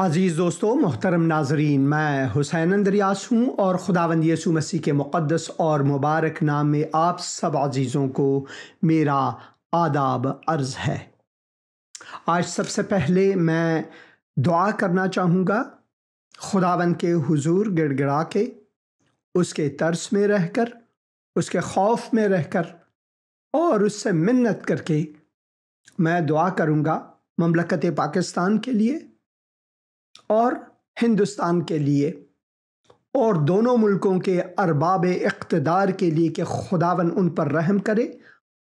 عزیز دوستو، محترم ناظرین، میں حسین اندریاس ہوں اور خداوند یسوع مسیح کے مقدس اور مبارک نام میں آپ سب عزیزوں کو میرا آداب عرض ہے۔ آج سب سے پہلے میں دعا کرنا چاہوں گا، خداوند کے حضور گڑ گڑا کے، اس کے ترس میں رہ کر، اس کے خوف میں رہ کر اور اس سے منت کر کے میں دعا کروں گا مملکت پاکستان کے لیے اور ہندوستان کے لیے اور دونوں ملکوں کے ارباب اقتدار کے لیے کہ خداوند ان پر رحم کرے،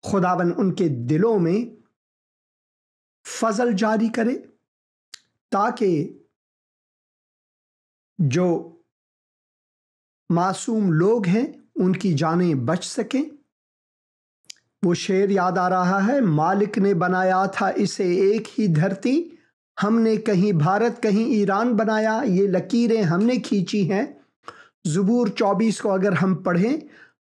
خداوند ان کے دلوں میں فضل جاری کرے تاکہ جو معصوم لوگ ہیں ان کی جانیں بچ سکیں۔ وہ شعر یاد آ رہا ہے، مالک نے بنایا تھا اسے ایک ہی دھرتی، ہم نے کہیں بھارت کہیں ایران بنایا، یہ لکیریں ہم نے کھینچی ہیں۔ زبور 24 کو اگر ہم پڑھیں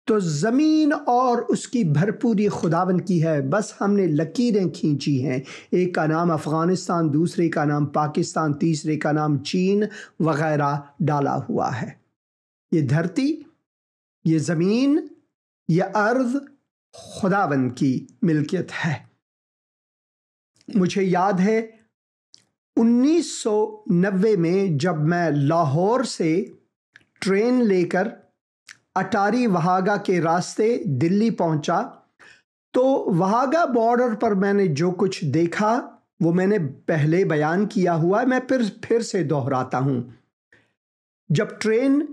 تو زمین اور اس کی بھرپوری خداوند کی ہے، بس ہم نے لکیریں کھینچی ہیں۔ ایک کا نام افغانستان، دوسرے کا نام پاکستان، تیسرے کا نام چین وغیرہ ڈالا ہوا ہے۔ یہ دھرتی، یہ زمین، یہ ارض خداوند کی ملکیت ہے۔ مجھے یاد ہے 1990 میں جب میں لاہور سے ٹرین لے کر اٹاری وہاگا کے راستے دلی پہنچا تو وہاگا بارڈر پر میں نے جو کچھ دیکھا وہ میں نے پہلے بیان کیا ہوا ہے، میں پھر سے دہراتا ہوں۔ جب ٹرین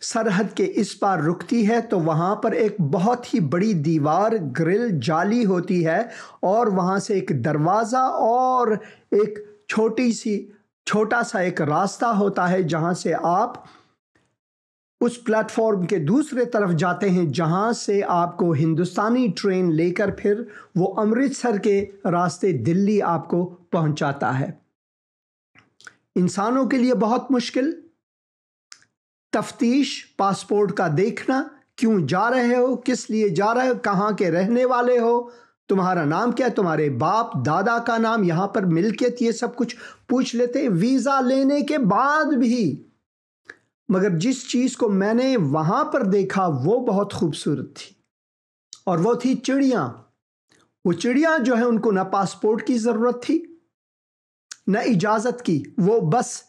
سرحد کے اس پار رکتی ہے تو وہاں پر ایک بہت ہی بڑی دیوار گرل جالی ہوتی ہے اور وہاں سے ایک دروازہ اور ایک چھوٹا سا ایک راستہ ہوتا ہے جہاں سے آپ اس پلیٹ فارم کے دوسرے طرف جاتے ہیں، جہاں سے آپ کو ہندوستانی ٹرین لے کر پھر وہ امرتسر کے راستے دلی آپ کو پہنچاتا ہے۔ انسانوں کے لیے بہت مشکل تفتیش، پاسپورٹ کا دیکھنا، کیوں جا رہے ہو، کس لیے جا رہے ہو، کہاں کے رہنے والے ہو، تمہارا نام کیا ہے، تمہارے باپ دادا کا نام، یہاں پر ملکیت، یہ سب کچھ پوچھ لیتے ہیں ویزا لینے کے بعد بھی۔ مگر جس چیز کو میں نے وہاں پر دیکھا وہ بہت خوبصورت تھی اور وہ تھی چڑیاں۔ وہ چڑیاں جو ہیں ان کو نہ پاسپورٹ کی ضرورت تھی نہ اجازت کی، وہ بس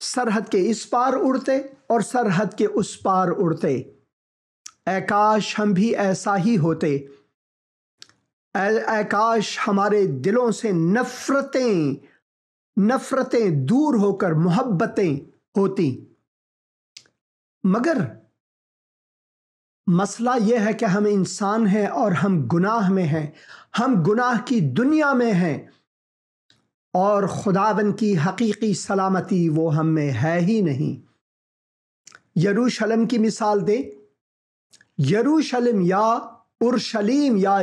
سرحد کے اس پار اڑتے اور سرحد کے اس پار اڑتے۔ اے کاش ہم بھی ایسا ہی ہوتے، اے کاش ہمارے دلوں سے نفرتیں دور ہو کر محبتیں ہوتی۔ مگر مسئلہ یہ ہے کہ ہم انسان ہیں اور ہم گناہ میں ہیں، ہم گناہ کی دنیا میں ہیں اور خداوند کی حقیقی سلامتی وہ ہم میں ہے ہی نہیں۔ یروشلم کی مثال دیں، یروشلم یا اورشلیم یا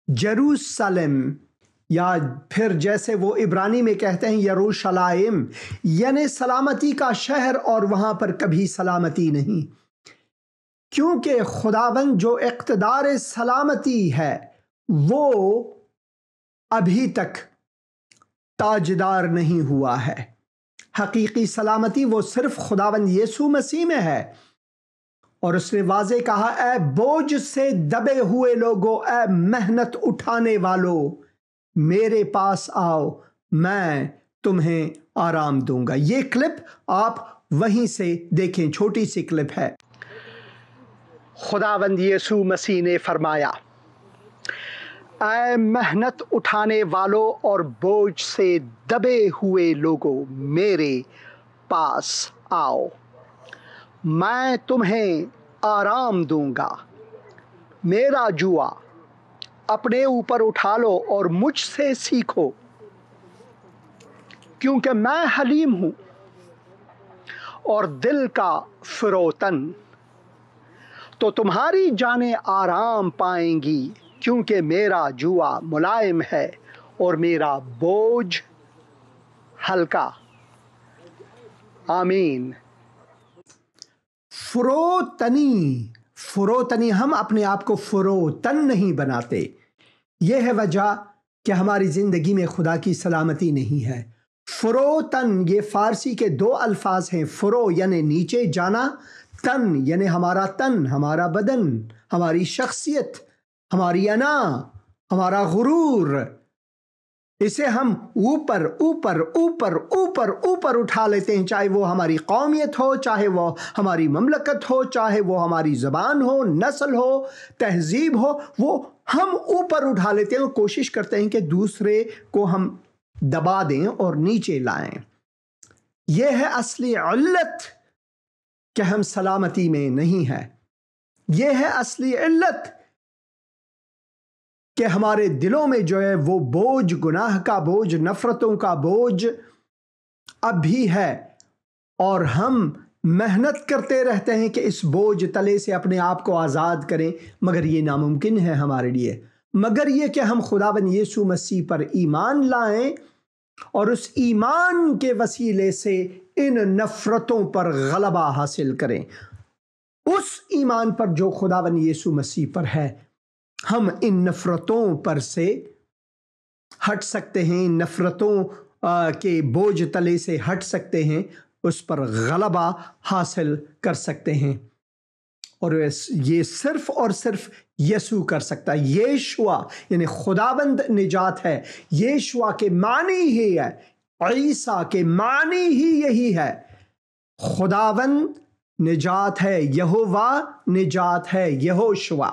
جیروسلم یا پھر جیسے وہ عبرانی میں کہتے ہیں یروشلائم، یعنی سلامتی کا شہر، اور وہاں پر کبھی سلامتی نہیں، کیونکہ خداوند جو اقتدار سلامتی ہے وہ ابھی تک تاجدار نہیں ہوا ہے۔ حقیقی سلامتی وہ صرف خداوند یسوع مسیح میں ہے، اور اس نے واضح کہا، اے بوجھ سے دبے ہوئے لوگو، اے محنت اٹھانے والو، میرے پاس آؤ، میں تمہیں آرام دوں گا۔ یہ کلپ آپ وہیں سے دیکھیں، چھوٹی سی کلپ ہے۔ خداوند یسوع مسیح نے فرمایا، اے محنت اٹھانے والو اور بوجھ سے دبے ہوئے لوگو، میرے پاس آؤ، میں تمہیں آرام دوں گا۔ میرا جوا اپنے اوپر اٹھا لو اور مجھ سے سیکھو، کیونکہ میں حلیم ہوں اور دل کا فروتن، تو تمہاری جانیں آرام پائیں گی، کیونکہ میرا جوا ملائم ہے اور میرا بوجھ ہلکا۔ آمین۔ فروتنی ہم اپنے آپ کو فروتن نہیں بناتے، یہ ہے وجہ کہ ہماری زندگی میں خدا کی سلامتی نہیں ہے۔ فرو تن یہ فارسی کے دو الفاظ ہیں. فرو یعنی نیچے جانا، تن یعنی ہمارا تن، ہمارا بدن، ہماری شخصیت، ہماری انا، ہمارا غرور. اسے ہم اوپر اوپر اوپر اوپر اوپر اٹھا لیتے ہیں، چاہے وہ ہماری قومیت ہو، چاہے وہ ہماری مملکت ہو، چاہے وہ ہماری زبان ہو، نسل ہو، تہذیب ہو، وہ ہم اوپر اٹھا لیتے ہیں اور کوشش کرتے ہیں کہ دوسرے کو ہم دبا دیں اور نیچے لائیں. یہ ہے اصلی علت کہ ہم سلامتی میں نہیں ہیں. یہ ہے اصلی علت کہ ہمارے دلوں میں جو ہے وہ بوجھ، گناہ کا بوجھ، نفرتوں کا بوجھ اب بھی ہے، اور ہم محنت کرتے رہتے ہیں کہ اس بوجھ تلے سے اپنے آپ کو آزاد کریں، مگر یہ ناممکن ہے ہمارے لیے. مگر یہ کہ ہم خداوند یسوع مسیح پر ایمان لائیں اور اس ایمان کے وسیلے سے ان نفرتوں پر غلبہ حاصل کریں. اس ایمان پر جو خداوند یسوع مسیح پر ہے، ہم ان نفرتوں پر سے ہٹ سکتے ہیں، ان نفرتوں کے بوجھ تلے سے ہٹ سکتے ہیں، اس پر غلبہ حاصل کر سکتے ہیں. اور یہ صرف اور صرف یسوع کر سکتا ہے. یشوع یعنی خداوند نجات ہے. یشوع کے معنی ہی ہے، عیسیٰ کے معنی ہی یہی ہے. خداوند نجات ہے، یہوہ نجات ہے، یہوشوا.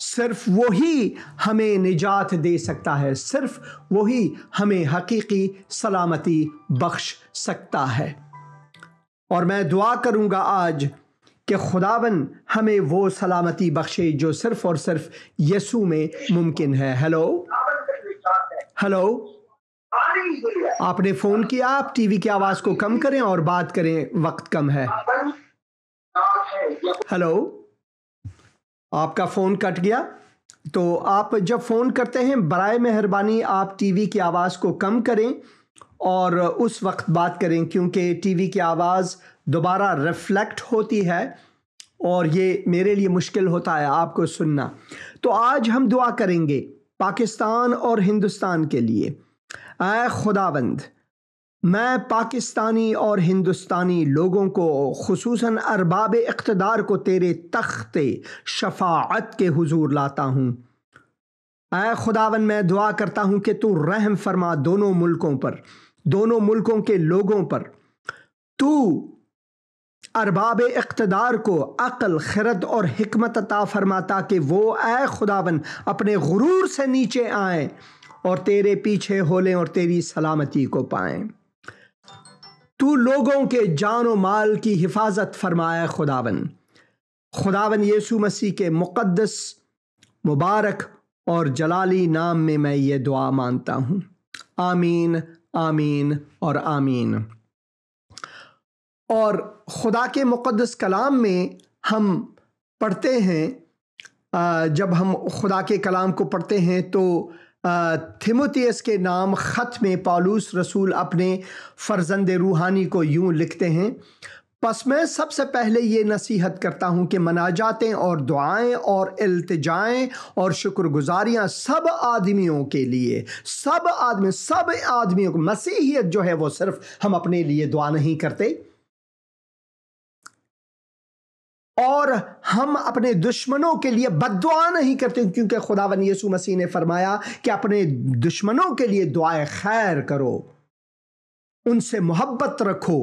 صرف وہی ہمیں نجات دے سکتا ہے، صرف وہی ہمیں حقیقی سلامتی بخش سکتا ہے. اور میں دعا کروں گا آج کہ خداوند ہمیں وہ سلامتی بخشے جو صرف اور صرف یسوع میں ممکن ہے. ہیلو، آپ نے فون کیا، آپ ٹی وی کی آواز کو کم کریں اور بات کریں، وقت کم ہے. ہیلو، آپ کا فون کٹ گیا. تو آپ جب فون کرتے ہیں برائے مہربانی آپ ٹی وی کی آواز کو کم کریں اور اس وقت بات کریں، کیونکہ ٹی وی کی آواز دوبارہ ریفلیکٹ ہوتی ہے اور یہ میرے لیے مشکل ہوتا ہے آپ کو سننا. تو آج ہم دعا کریں گے پاکستان اور ہندوستان کے لیے. اے خداوند، میں پاکستانی اور ہندوستانی لوگوں کو، خصوصاً ارباب اقتدار کو تیرے تخت شفاعت کے حضور لاتا ہوں. اے خداوند، میں دعا کرتا ہوں کہ تو رحم فرما دونوں ملکوں پر، دونوں ملکوں کے لوگوں پر. تو ارباب اقتدار کو عقل، خرد اور حکمت عطا فرماتا کہ وہ اے خداوند اپنے غرور سے نیچے آئیں اور تیرے پیچھے ہو لیں اور تیری سلامتی کو پائیں. تو لوگوں کے جان و مال کی حفاظت فرمائے خداوند. خداوند یسوع مسیح کے مقدس، مبارک اور جلالی نام میں میں یہ دعا مانتا ہوں. آمین، آمین اور آمین. اور خدا کے مقدس کلام میں ہم پڑھتے ہیں، جب ہم خدا کے کلام کو پڑھتے ہیں تو تھیموتھیوس کے نام خط میں پالوس رسول اپنے فرزند روحانی کو یوں لکھتے ہیں: پس میں سب سے پہلے یہ نصیحت کرتا ہوں کہ مناجاتیں اور دعائیں اور التجائیں اور شکر گزاریاں سب آدمیوں کے لیے، سب آدمیوں کو. مسیحیت جو ہے وہ صرف ہم اپنے لیے دعا نہیں کرتے، اور ہم اپنے دشمنوں کے لیے بد دعا نہیں کرتے، کیونکہ خداوند یسوع مسیح نے فرمایا کہ اپنے دشمنوں کے لیے دعائے خیر کرو، ان سے محبت رکھو.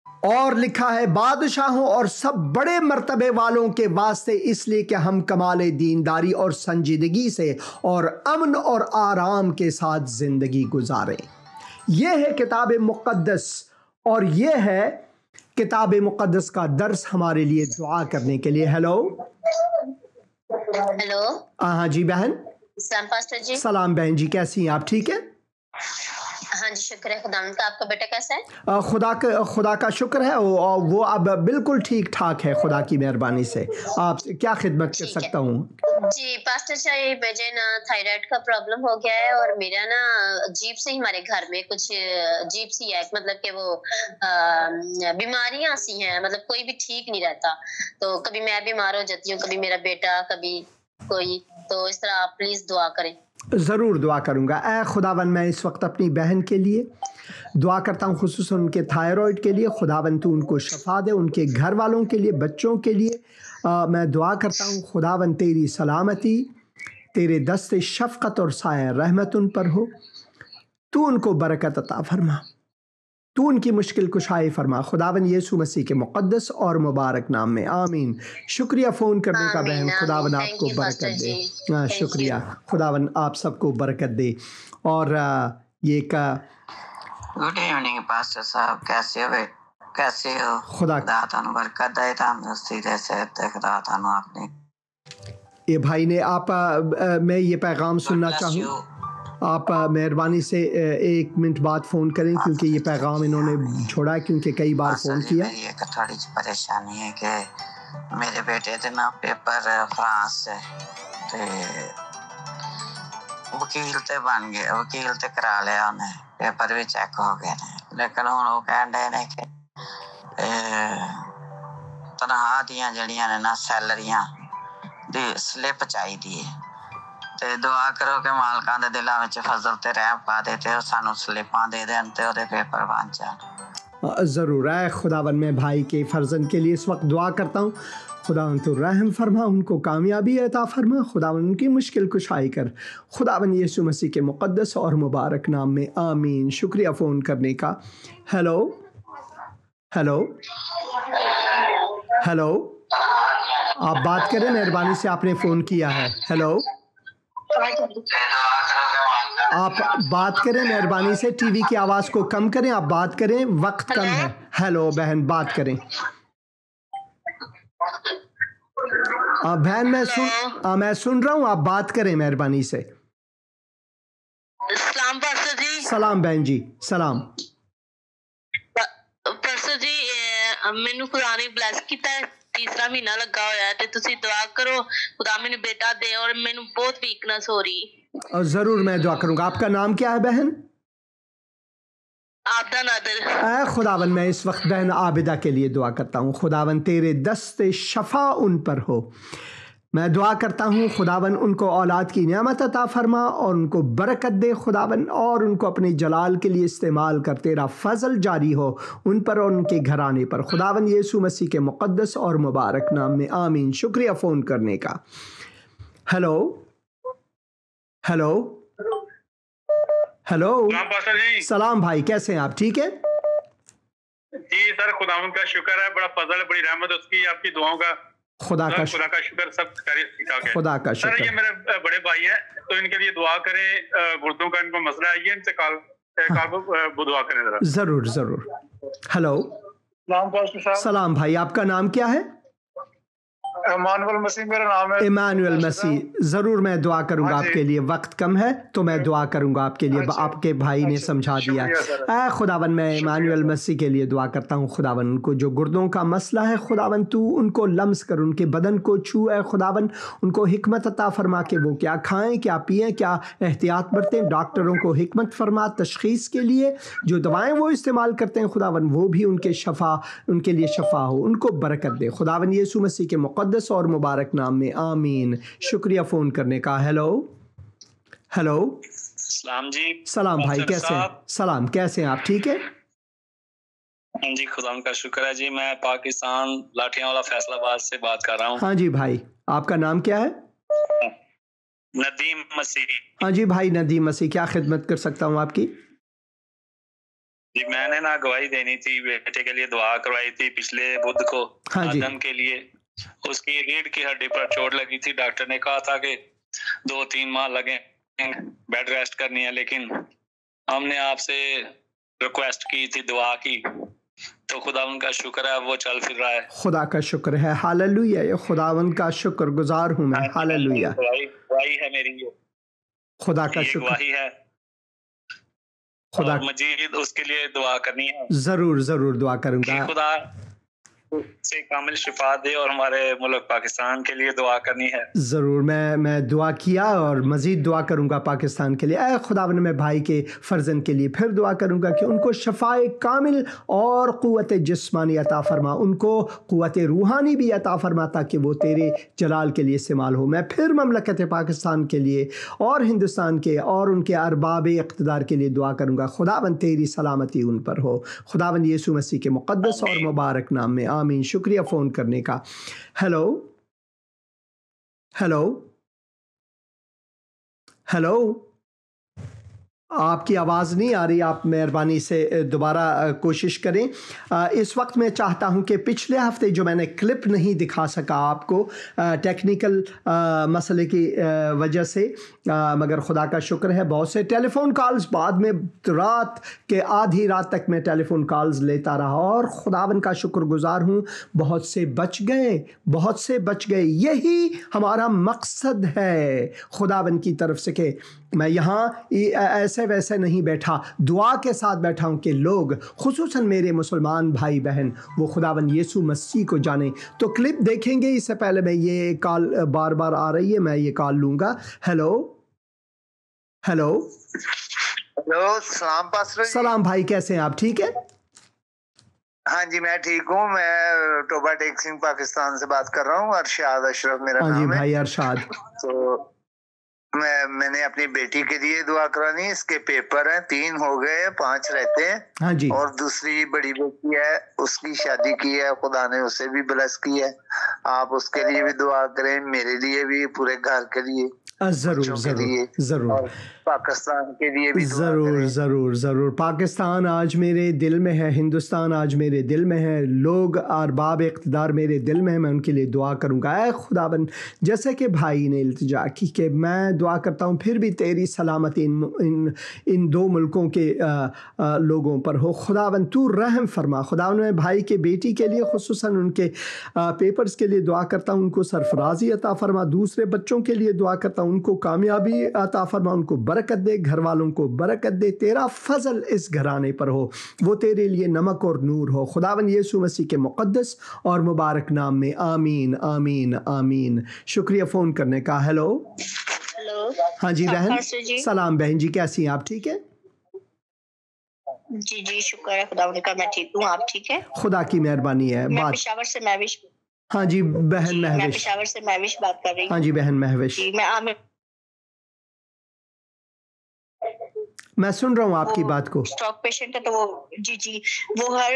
اور لکھا ہے بادشاہوں اور سب بڑے مرتبے والوں کے واسطے، اس لیے کہ ہم کمال دینداری اور سنجیدگی سے اور امن اور آرام کے ساتھ زندگی گزاریں. یہ ہے کتاب مقدس، اور یہ ہے کتاب مقدس کا درس ہمارے لیے دعا کرنے کے لیے. ہیلو، ہاں جی بہن. سلام پاسٹر جی. سلام بہن جی، کیسی ہیں آپ؟ ٹھیک ہے؟ ہاں جی، شکر ہے خدا کا. آپ کا بیٹا کیسا ہے؟ خدا کا شکر ہے، وہ اب بالکل ٹھیک ٹھاک ہے خدا کی مہربانی سے. آپ کیا خدمت کر سکتا ہوں؟ جی پاسٹر صاحب، مجھے نا تھائرائیڈ کا پرابلم ہو گیا ہے، اور میرا نا عجیب سے ہمارے گھر میں کچھ عجیب سی ہے، مطلب کہ وہ بیماریاں سی ہیں، مطلب کوئی بھی ٹھیک نہیں رہتا. تو کبھی میں بیمار ہو جاتی ہوں، کبھی میرا بیٹا، کبھی کوئی. تو اس طرح آپ پلیز دعا کریں. ضرور دعا کروں گا۔ اے خداوند میں اس وقت اپنی بہن کے لیے دعا کرتا ہوں، خصوصاً ان کے تھائرائڈ کے لیے، خداوند تو ان کو شفا دے، ان کے گھر والوں کے لیے، بچوں کے لیے میں دعا کرتا ہوں خداوند تیری سلامتی، تیرے دست شفقت اور سایہ رحمت ان پر ہو، تو ان کو برکت عطا فرما، تو ان کی مشکل کشائی فرما خداوند یسوع مسیح کے مقدس اور مبارک نام میں، آمین۔ شکریہ فون کرنے کا بہن، خداوند آپ کو برکت دے۔ شکریہ، خداوند آپ سب کو برکت دے۔ اور یہ گڈ ایوننگ پاسٹر صاحب، کیسے ہو؟ خدا تانوں برکت دے، تندرستی دے، صحت دے، خدا تانوں اپنی۔ یہ بھائی نے میں یہ پیغام سننا چاہوں، آپ مہربانی سے 1 منٹ بعد فون کریں، کیونکہ یہ پیغام انہوں نے چھوڑا ہے، کیونکہ کئی بار فون کیا۔ میری ایک تھوڑی سی پریشانی ہے کہ میرے بیٹے دے نا پیپر فرانس سے وکیل تے بن گئے، وکیل تے کرا لیا انہیں، پیپر بھی چیک ہو گئے نے، لیکن ہن وہ کہن ڈے نے کہ تنخواہ دیاں جڑیاں نے نا سیلریاں دی سلپ چاہیے، تے دعا کرو کہ مالکاں دے دلاں وچ فضل تے رحم پا دے تے سانو سلپاں دے دین تے اودے پیپر بن جان۔ ضرور ہے خداوند، میں بھائی کے فرزند کے لیے اس وقت دعا کرتا ہوں، خداوند تو رحم فرما، ان کو کامیابی عطا فرما، خداوند ان کی مشکل کشائی کر، خداوند یسوع مسیح کے مقدس اور مبارک نام میں، آمین۔ شکریہ فون کرنے کا۔ ہیلو ہیلو ہیلو، آپ بات کریں مہربانی سے، آپ نے فون کیا ہے۔ ہیلو، آپ بات کریں مہربانی سے، ٹی وی کی آواز کو کم کریں، آپ بات کریں، وقت کم ہے۔ ہیلو بہن، بات کریں۔ بہن میں سن رہا ہوں، آپ بات کریں مہربانی سے۔ سلام پاسٹر جی۔ سلام بہن جی، سلام۔ پاسٹر جی مینوں خدا نے بلیس کیتا ہے، تیسرا مہینہ لگا ہویا ہے، تے تسی دعا کرو خدا مینوں بیٹا دے، اور مینوں بہت ویکنس ہو رہی۔ ضرور میں دعا کروں گا۔ آپ کا نام کیا ہے بہن؟ عابدہ نادر۔ اے خداوند، میں اس وقت بہن عابدہ کے لیے دعا کرتا ہوں، خداوند تیرے دست شفا ان پر ہو، میں دعا کرتا ہوں خداوند ان کو اولاد کی نعمت عطا فرما اور ان کو برکت دے خداوند، اور ان کو اپنے جلال کے لیے استعمال کر، تیرا فضل جاری ہو ان پر اور ان کے گھرانے پر، خداوند یسوع مسیح کے مقدس اور مبارک نام میں، آمین۔ شکریہ فون کرنے کا۔ ہیلو ہیلو ہیلو، سلام بھائی، کیسے ہیں آپ؟ ٹھیک ہے جی سر، خداوند کا شکر ہے، بڑا فضل ہے، بڑی رحمت اس کی، آپ کی دعاؤں کا خدا کا شکر، سب خدا کا شکر۔ سر یہ میرے بڑے بھائی ہیں، تو ان کے لیے دعا کریں، گردوں کا ان کو مسئلہ ہے، یہ ان سے کال دعا کریں ذرا۔ ضرور ضرور۔ ہیلو، سلام بھائی، آپ کا نام کیا ہے؟ ایمانویل مسیح میرا نام ہے۔ ایمانویل مسیح، ضرور میں دعا کروں گا آپ کے لیے، وقت کم ہے تو میں دعا کروں گا آپ کے لیے، آپ کے بھائی نے سمجھا دیا۔ اے خداوند، میں ایمانویل مسیح کے لیے دعا کرتا ہوں خداوند، ان کو جو گردوں کا مسئلہ ہے خداوند تو ان کو لمس کر، ان کے بدن کو چھو، اے خداوند ان کو حکمت عطا فرما کہ وہ کیا کھائیں، کیا پئیں، کیا احتیاط برتیں، ڈاکٹروں کو حکمت فرما تشخیص کے لیے، جو دوائیں وہ استعمال کرتے ہیں خداوند وہ بھی ان کے لیے شفا ہو، ان کو برکت دے خداوند یسوع مسیح کے مقدس اور مبارک نام میں، آمین۔ شکریہ فون کرنے کا۔ ہیلو ہیلو، سلام جی۔ سلام بھائی، کیسے ہیں؟ سلام، کیسے ہیں آپ؟ ٹھیک ہے جی، خدا کا شکر ہے جی، میں پاکستان لاٹھیاں والا فیصل آباد سے بات کر رہا ہوں۔ ہاں جی بھائی، آپ کا نام کیا ہے؟ ندیم مسیح۔ ہاں جی بھائی ندیم مسیح، کیا خدمت کر سکتا ہوں آپ کی؟ جی میں نے نا گواہی دینی تھی، بیٹے کے لیے دعا کروائی تھی پچھلے بدھ کو، آدم کے لیے، اس کی ریڑھ کی ہڈی پر چوٹ لگی تھی، ڈاکٹر نے کہا تھا کہ 2-3 ماہ لگیں، بیڈ ریسٹ کرنی ہے، لیکن ہم نے آپ سے ریکویسٹ کی تھی، دعا کی، تو خداوند کا شکر ہے وہ چل پھر رہا ہے۔ خدا کا شکر ہے، ہاللویہ، یہ خداوند کا شکر گزار ہوں میں، ہاللویہ۔ گواہی ہے میری، خدا کا شکر، گواہی ہے، خدا مجید اس کے لیے دعا کرنی ہے۔ ضرور ضرور دعا کروں گا۔ سے کامل شفا دے اور ہمارے ملک پاکستان کے لیے دعا کرنی ہے. ضرور میں دعا کیا اور مزید دعا کروں گا پاکستان کے لیے. اے خداوند میں بھائی کے فرزند کے لیے پھر دعا کروں گا کہ ان کو شفائے کامل اور قوت جسمانی عطا فرما, ان کو قوت روحانی بھی عطا فرما تاکہ وہ تیرے جلال کے لیے استعمال ہو. میں پھر مملکت پاکستان کے لیے اور ہندوستان کے اور ان کے ارباب اقتدار کے لیے دعا کروں گا. خداوند تیری سلامتی ان پر ہو. خداوند یسوع مسیح کے مقدس اور مبارک نام میں آمین. شکریہ فون کرنے کا. ہیلو ہیلو ہیلو, آپ کی آواز نہیں آ رہی, آپ مہربانی سے دوبارہ کوشش کریں. اس وقت میں چاہتا ہوں کہ پچھلے ہفتے جو میں نے کلپ نہیں دکھا سکا آپ کو ٹیکنیکل مسئلے کی وجہ سے, مگر خدا کا شکر ہے بہت سے ٹیلی فون کالز بعد میں رات کے آدھی رات تک میں ٹیلی فون کالز لیتا رہا اور خداوند کا شکر گزار ہوں بہت سے بچ گئے. یہی ہمارا مقصد ہے خداوند کی طرف سے کہ میں یہاں ایسے ویسے نہیں بیٹھا, دعا کے ساتھ بیٹھا ہوں کہ لوگ خصوصاً میرے مسلمان بھائی بہن وہ خداوند یسوع مسیح کو جانیں. تو کلپ دیکھیں گے. اس سے پہلے میں یہ کال بار بار آ رہی ہے, میں یہ کال لوں گا. ہیلو ہیلو ہیلو, السلام پاسٹر جی. سلام بھائی, کیسے ہیں آپ؟ ٹھیک ہے. ہاں جی میں ٹھیک ہوں. میں ٹوبا ٹیک سنگھ پاکستان سے بات کر رہا ہوں. ارشاد اشرف میرا ہاں جی نام ہے. بھائی ارشاد. تو میں نے اپنی بیٹی کے لیے دعا کرانی. اس کے پیپر ہیں, 3 ہو گئے, 5 رہتے ہیں. ہاں جی. اور دوسری بڑی بیٹی ہے, اس کی شادی کی ہے, خدا نے اسے بھی بلس کی ہے. آپ اس کے لیے بھی دعا کریں, میرے لیے بھی, پورے گھر کے لیے, ضرور ضرور ضرور, اور پاکستان کے لیے بھی دعا ضرور کریں. ضرور ضرور. پاکستان آج میرے دل میں ہے, ہندوستان آج میرے دل میں ہے, لوگ ارباب اقتدار میرے دل میں ہیں, میں ان کے لیے دعا کروں گا. اے خداوند, جیسے کہ بھائی نے التجا کی کہ میں دعا کرتا ہوں پھر بھی تیری سلامتی ان 2 ملکوں کے لوگوں پر ہو. خداوند تو رحم فرما. خداوند میں بھائی کے بیٹی کے لیے خصوصاً ان کے پیپرز کے لیے دعا کرتا ہوں, ان کو سرفرازی عطا فرما. دوسرے بچوں کے لیے دعا کرتا ہوں, ان کو کامیابی عطا فرما, ان کو برکت دے, گھر والوں کو برکت دے. تیرا فضل اس گھرانے پر ہو, وہ تیرے لیے نمک اور نور ہو. خداوند یسوع مسیح کے مقدس اور مبارک نام میں آمین آمین آمین. شکریہ فون کرنے کا. ہیلو ہاں جی بہن, سلام بہن جی, کیسی ہیں آپ؟ ٹھیک ہے جی جی شکر ہے خداوند کا, میں ٹھیک ہوں. آپ ٹھیک ہے؟ خدا کی مہربانی ہے. میں پشاور سے مہوش. ہاں جی بہن میں مہوش. پشاور سے مہوش بات کر رہی ہوں. ہاں جی بہن مہوش, میں عامر. میں سن رہا ہوں آپ کی بات کو. اسٹاک پیشنٹ ہے تو وہ جی وہ ہر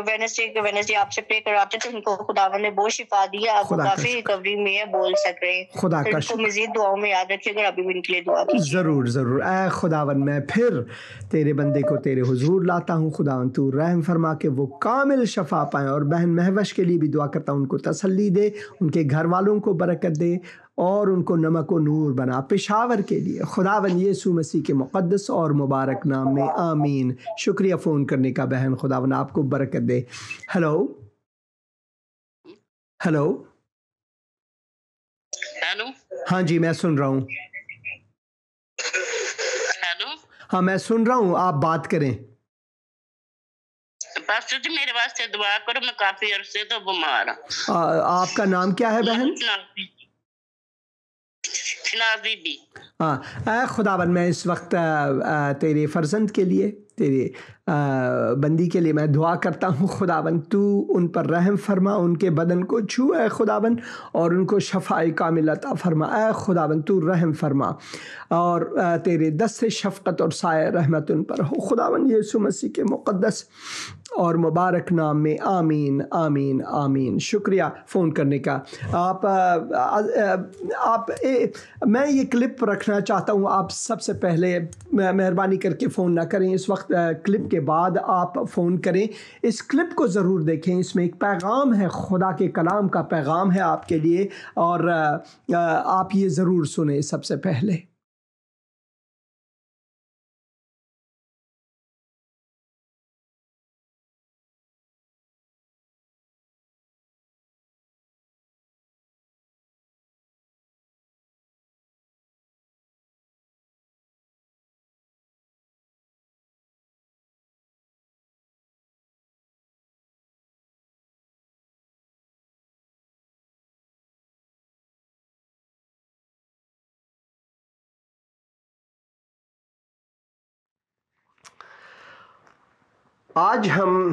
ویڈنسڈے آپ سے پرے کراتے تو ان کو خداوند نے بہت شفا دیا. اب وہ کافی ریکوری میں ہے, بول سک رہے ہیں. خدا کا شکر. مزید دعاؤں میں یاد رکھیے گا, ابھی بھی ان کے لیے دعا کیجیے. ضرور ضرور. اے خداوند, میں پھر تیرے بندے کو تیرے حضور لاتا ہوں. خداوند تو رحم فرما کہ وہ کامل شفا پائیں, اور بہن مہوش کے لیے بھی دعا کرتا ہوں, ان کو تسلی دے, ان کے گھر والوں کو برکت دے, اور ان کو نمک و نور بنا. پشاور کے لیے خداوند یسوع مسیح کے مقدس اور مبارک نام میں آمین. شکریہ فون کرنے کا بہن, خداوند آپ کو برکت دے. Hello hello, hello. ہاں جی میں سن رہا ہوں. ہیلو. ہاں میں سن رہا ہوں, آپ بات کریں. پاسٹر جی میرے واسطے دعا کرو, میں کافی عرصے تو بیمار ہوں. آپ کا نام کیا ہے بہن؟ شنازی بی. ہاں اے خداوند, میں اس وقت تیرے فرزند کے لیے, تیرے بندی کے لیے میں دعا کرتا ہوں. خداوند تو ان پر رحم فرما, ان کے بدن کو چھو اے خداوند, اور ان کو شفاء کامل عطا فرما. اے خداوند تو رحم فرما, اور تیرے دست شفقت اور سایہ رحمت ان پر ہو. خداوند یسوع مسیح کے مقدس اور مبارک نام میں آمین آمین آمین. شکریہ فون کرنے کا. آپ میں یہ کلپ رکھنا چاہتا ہوں. آپ سب سے پہلے مہربانی کر کے فون نہ کریں اس وقت, کلپ کے بعد آپ فون کریں. اس کلپ کو ضرور دیکھیں, اس میں ایک پیغام ہے, خدا کے کلام کا پیغام ہے آپ کے لیے, اور آپ یہ ضرور سنیں سب سے پہلے. آج ہم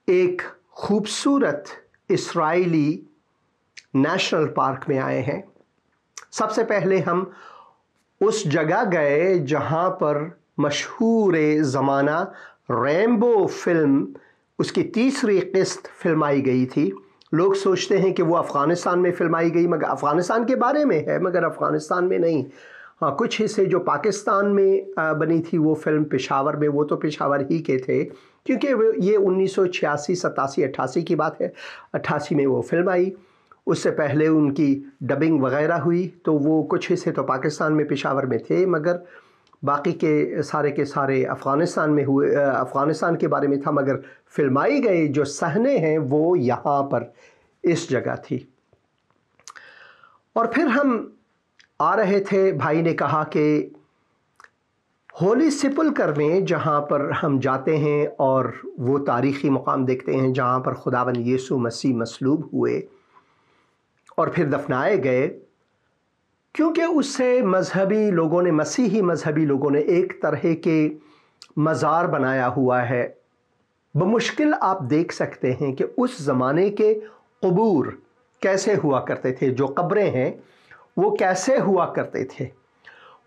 ایک خوبصورت اسرائیلی نیشنل پارک میں آئے ہیں۔ سب سے پہلے ہم اس جگہ گئے جہاں پر مشہور زمانہ ریمبو فلم، اس کی تیسری قسط فلمائی گئی تھی۔ لوگ سوچتے ہیں کہ وہ افغانستان میں فلمائی گئی، مگر افغانستان کے بارے میں ہے، مگر افغانستان میں نہیں۔ ہاں، کچھ حصے جو پاکستان میں بنی تھی وہ فلم پشاور میں، وہ تو پشاور ہی کے تھے، کیونکہ یہ 1986 87 88 کی بات ہے۔ 88 میں وہ فلم آئی، اس سے پہلے ان کی ڈبنگ وغیرہ ہوئی، تو وہ کچھ حصے تو پاکستان میں پشاور میں تھے، مگر باقی کے سارے افغانستان میں ہوئے، افغانستان کے بارے میں تھا، مگر فلمائی گئی جو صحنے ہیں وہ یہاں پر اس جگہ تھی۔ اور پھر ہم آ رہے تھے، بھائی نے کہا کہ ہولی سپلکر میں جہاں پر ہم جاتے ہیں اور وہ تاریخی مقام دیکھتے ہیں جہاں پر خداوند یسوع مسیح مصلوب ہوئے اور پھر دفنائے گئے، کیونکہ اس سے مذہبی لوگوں نے، مسیحی مذہبی لوگوں نے ایک طرح کے مزار بنایا ہوا ہے۔ بمشکل آپ دیکھ سکتے ہیں کہ اس زمانے کے قبور کیسے ہوا کرتے تھے، جو قبریں ہیں وہ کیسے ہوا کرتے تھے،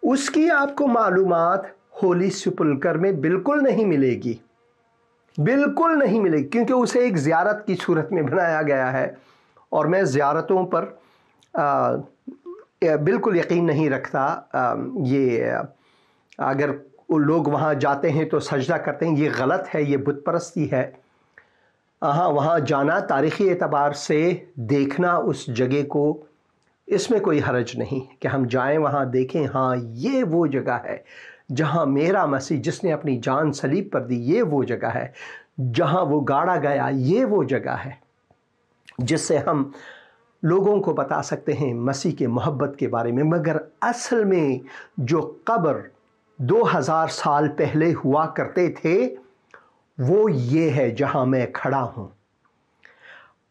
اس کی آپ کو معلومات ہولی سپلکر میں بالکل نہیں ملے گی، بالکل نہیں ملے گی، کیونکہ اسے ایک زیارت کی صورت میں بنایا گیا ہے، اور میں زیارتوں پر بالکل یقین نہیں رکھتا۔ یہ اگر لوگ وہاں جاتے ہیں تو سجدہ کرتے ہیں، یہ غلط ہے، یہ بت پرستی ہے۔ ہاں، وہاں جانا تاریخی اعتبار سے دیکھنا اس جگہ کو، اس میں کوئی حرج نہیں کہ ہم جائیں وہاں دیکھیں، ہاں یہ وہ جگہ ہے جہاں میرا مسیح جس نے اپنی جان صلیب پر دی، یہ وہ جگہ ہے جہاں وہ گاڑا گیا، یہ وہ جگہ ہے جس سے ہم لوگوں کو بتا سکتے ہیں مسیح کے محبت کے بارے میں۔ مگر اصل میں جو قبر 2000 سال پہلے ہوا کرتے تھے وہ یہ ہے جہاں میں کھڑا ہوں۔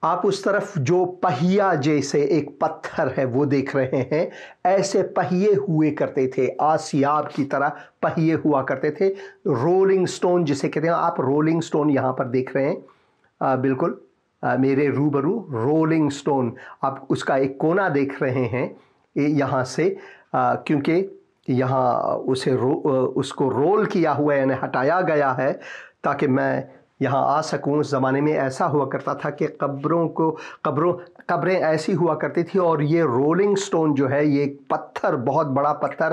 آپ اس طرف جو پہیا جیسے ایک پتھر ہے وہ دیکھ رہے ہیں، ایسے پہیے ہوئے کرتے تھے، آسیاب کی طرح پہیے ہوا کرتے تھے، رولنگ سٹون جسے کہتے ہیں۔ آپ رولنگ سٹون یہاں پر دیکھ رہے ہیں، بالکل میرے روبرو رولنگ سٹون، آپ اس کا ایک کونا دیکھ رہے ہیں یہاں سے، کیونکہ یہاں اس کو رول کیا ہوا ہے، یعنی ہٹایا گیا ہے تاکہ میں یہاں آ سکوں۔ اس زمانے میں ایسا ہوا کرتا تھا کہ قبریں ایسی ہوا کرتی تھی، اور یہ رولنگ سٹون جو ہے، یہ پتھر، بہت بڑا پتھر،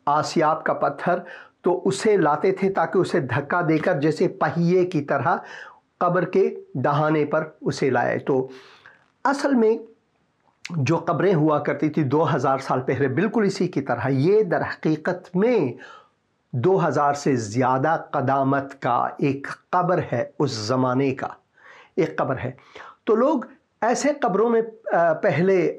آسیاب کا پتھر، تو اسے لاتے تھے تاکہ اسے دھکا دے کر جیسے پہیے کی طرح قبر کے دہانے پر اسے لائے۔ تو اصل میں جو قبریں ہوا کرتی تھی 2000 سال پہلے، بالکل اسی کی طرح یہ در حقیقت میں 2000 سے زیادہ قدامت کا ایک قبر ہے، اس زمانے کا ایک قبر ہے۔ تو لوگ ایسے قبروں میں پہلے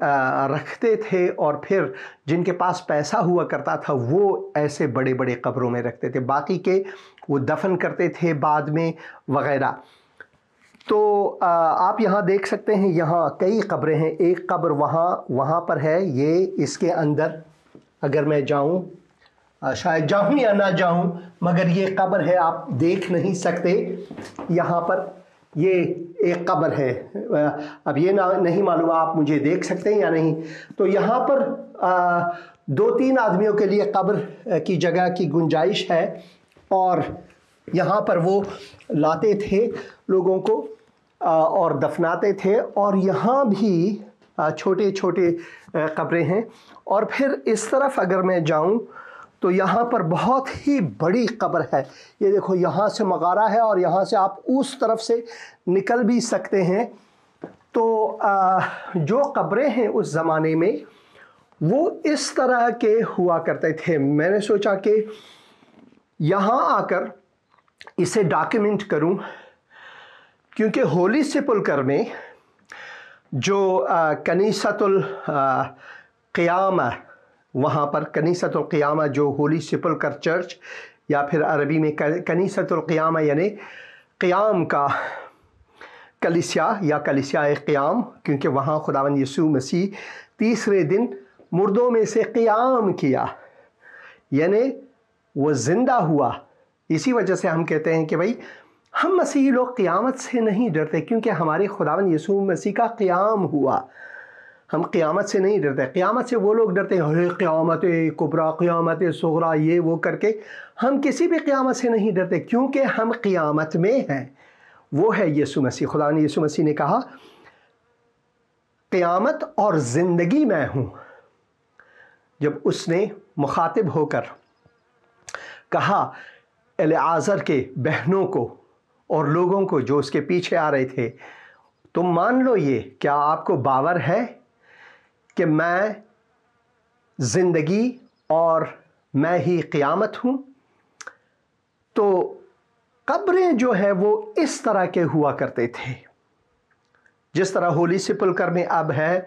رکھتے تھے، اور پھر جن کے پاس پیسہ ہوا کرتا تھا وہ ایسے بڑے بڑے قبروں میں رکھتے تھے، باقی کے وہ دفن کرتے تھے بعد میں وغیرہ۔ تو آپ یہاں دیکھ سکتے ہیں، یہاں کئی قبریں ہیں۔ ایک قبر وہاں پر ہے، یہ اس کے اندر اگر میں جاؤں، شاید جاؤں یا نہ جاؤں، مگر یہ قبر ہے، آپ دیکھ نہیں سکتے۔ یہاں پر یہ ایک قبر ہے، اب یہ نہیں معلوم آپ مجھے دیکھ سکتے ہیں یا نہیں۔ تو یہاں پر 2-3 آدمیوں کے لیے قبر کی جگہ کی گنجائش ہے، اور یہاں پر وہ لاتے تھے لوگوں کو اور دفناتے تھے، اور یہاں بھی چھوٹے چھوٹے قبریں ہیں۔ اور پھر اس طرف اگر میں جاؤں تو یہاں پر بہت ہی بڑی قبر ہے، یہ دیکھو یہاں سے مغارہ ہے، اور یہاں سے آپ اس طرف سے نکل بھی سکتے ہیں۔ تو جو قبریں ہیں اس زمانے میں وہ اس طرح کے ہوا کرتے تھے۔ میں نے سوچا کہ یہاں آ کر اسے ڈاکیومنٹ کروں، کیونکہ ہولی سپلکر میں جو کنیسۃ القیامہ، وہاں پر کنیسۃ القیامہ جو ہولی سپلکر چرچ، یا پھر عربی میں کنیسۃ القیامہ یعنی قیام کا کلیسیا یا کلیسیا قیام، کیونکہ وہاں خداوند یسوع مسیح تیسرے دن مردوں میں سے قیام کیا، یعنی وہ زندہ ہوا. اسی وجہ سے ہم کہتے ہیں کہ بھائی ہم مسیحی لوگ قیامت سے نہیں ڈرتے کیونکہ ہمارے خداوند یسوع مسیح کا قیام ہوا. ہم قیامت سے نہیں ڈرتے. قیامت سے وہ لوگ ڈرتے ہیں قیامت کبریٰ قیامت صغریٰ یہ وہ کر کے. ہم کسی بھی قیامت سے نہیں ڈرتے کیونکہ ہم قیامت میں ہیں. وہ ہے یسوع مسیح. خداوند یسوع مسیح نے کہا قیامت اور زندگی میں ہوں. جب اس نے مخاطب ہو کر کہا الیعازر کے بہنوں کو اور لوگوں کو جو اس کے پیچھے آ رہے تھے تم مان لو یہ کیا آپ کو باور ہے کہ میں زندگی اور میں ہی قیامت ہوں. تو قبریں جو ہے وہ اس طرح کے ہوا کرتے تھے جس طرح ہولی سپلکر میں اب ہے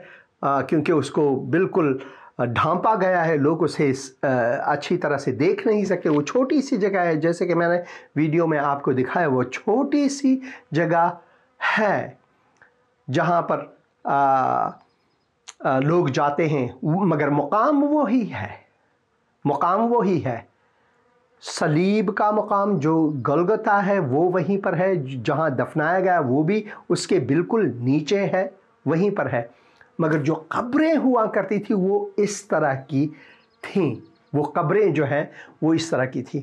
کیونکہ اس کو بالکل ڈھانپا گیا ہے. لوگ اسے اچھی طرح سے دیکھ نہیں سکتے. وہ چھوٹی سی جگہ ہے جیسے کہ میں نے ویڈیو میں آپ کو دکھایا. وہ چھوٹی سی جگہ ہے جہاں پر لوگ جاتے ہیں مگر مقام وہی ہے. مقام وہی ہے. صلیب کا مقام جو گلگتہ ہے وہ وہیں پر ہے. جہاں دفنایا گیا وہ بھی اس کے بالکل نیچے ہے وہیں پر ہے. مگر جو قبریں ہوا کرتی تھی وہ اس طرح کی تھیں. وہ قبریں جو ہیں وہ اس طرح کی تھیں.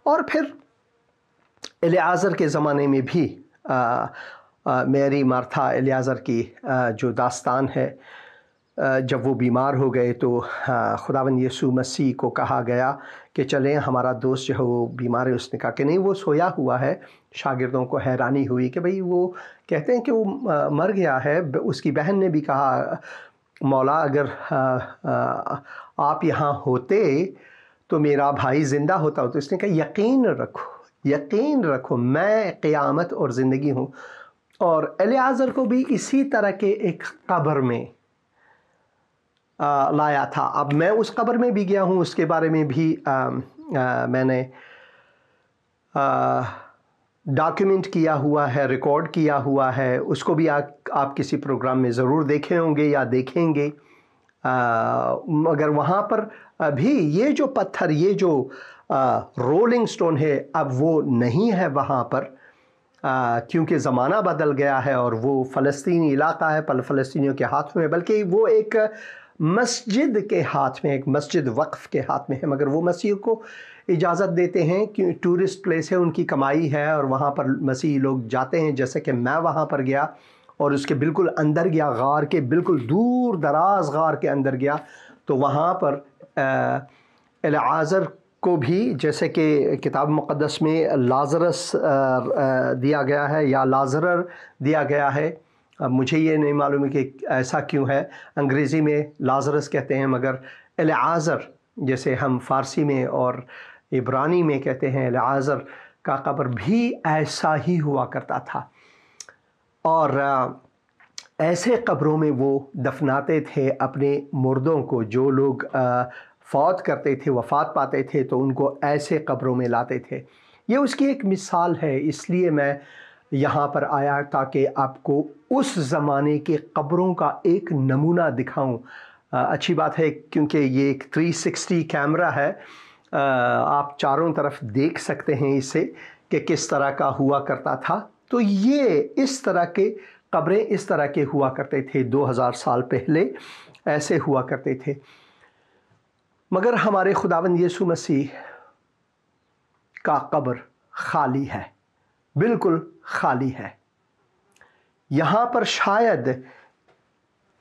اور پھر الیعازر کے زمانے میں بھی میری مارتھا الیعازر کی جو داستان ہے جب وہ بیمار ہو گئے تو خداوند یسوع مسیح کو کہا گیا کہ چلیں ہمارا دوست جو ہے وہ بیمار ہے. اس نے کہا کہ نہیں وہ سویا ہوا ہے. شاگردوں کو حیرانی ہوئی کہ بھئی وہ کہتے ہیں کہ وہ مر گیا ہے. اس کی بہن نے بھی کہا مولا اگر آپ یہاں ہوتے تو میرا بھائی زندہ ہوتا. تو اس نے کہا یقین رکھو میں قیامت اور زندگی ہوں. اور الیعازر کو بھی اسی طرح کے ایک قبر میں لایا تھا. اب میں اس قبر میں بھی گیا ہوں. اس کے بارے میں بھی میں نے ڈاکیومنٹ کیا ہوا ہے ریکارڈ کیا ہوا ہے. اس کو بھی آپ کسی پروگرام میں ضرور دیکھے ہوں گے یا دیکھیں گے. مگر وہاں پر بھی یہ جو پتھر یہ جو رولنگ سٹون ہے اب وہ نہیں ہے وہاں پر کیونکہ زمانہ بدل گیا ہے اور وہ فلسطینی علاقہ ہے فلسطینیوں کے ہاتھ میں بلکہ وہ ایک مسجد کے ہاتھ میں ایک مسجد وقف کے ہاتھ میں ہے. مگر وہ مسیح کو اجازت دیتے ہیں کہ ٹورسٹ پلیس ہے ان کی کمائی ہے اور وہاں پر مسیحی لوگ جاتے ہیں. جیسے کہ میں وہاں پر گیا اور اس کے بالکل اندر گیا غار کے بالکل دور دراز غار کے اندر گیا تو وہاں پر الیعازر کو بھی جیسے کہ کتاب مقدس میں لازرس دیا گیا ہے یا لازرر دیا گیا ہے. اب مجھے یہ نہیں معلوم ہے کہ ایسا کیوں ہے. انگریزی میں لازرس کہتے ہیں مگر الیعازر جیسے ہم فارسی میں اور عبرانی میں کہتے ہیں الیعازر کا قبر بھی ایسا ہی ہوا کرتا تھا. اور ایسے قبروں میں وہ دفناتے تھے اپنے مردوں کو. جو لوگ فوت کرتے تھے وفات پاتے تھے تو ان کو ایسے قبروں میں لاتے تھے. یہ اس کی ایک مثال ہے. اس لیے میں یہاں پر آیا تاکہ آپ کو اس زمانے کے قبروں کا ایک نمونہ دکھاؤں. اچھی بات ہے کیونکہ یہ ایک 360 کیمرہ ہے. آپ چاروں طرف دیکھ سکتے ہیں اسے کہ کس طرح کا ہوا کرتا تھا. تو یہ اس طرح کے قبریں اس طرح کے ہوا کرتے تھے 2000 سال پہلے ایسے ہوا کرتے تھے. مگر ہمارے خداوند یسوع مسیح کا قبر خالی ہے بالکل خالی ہے. یہاں پر شاید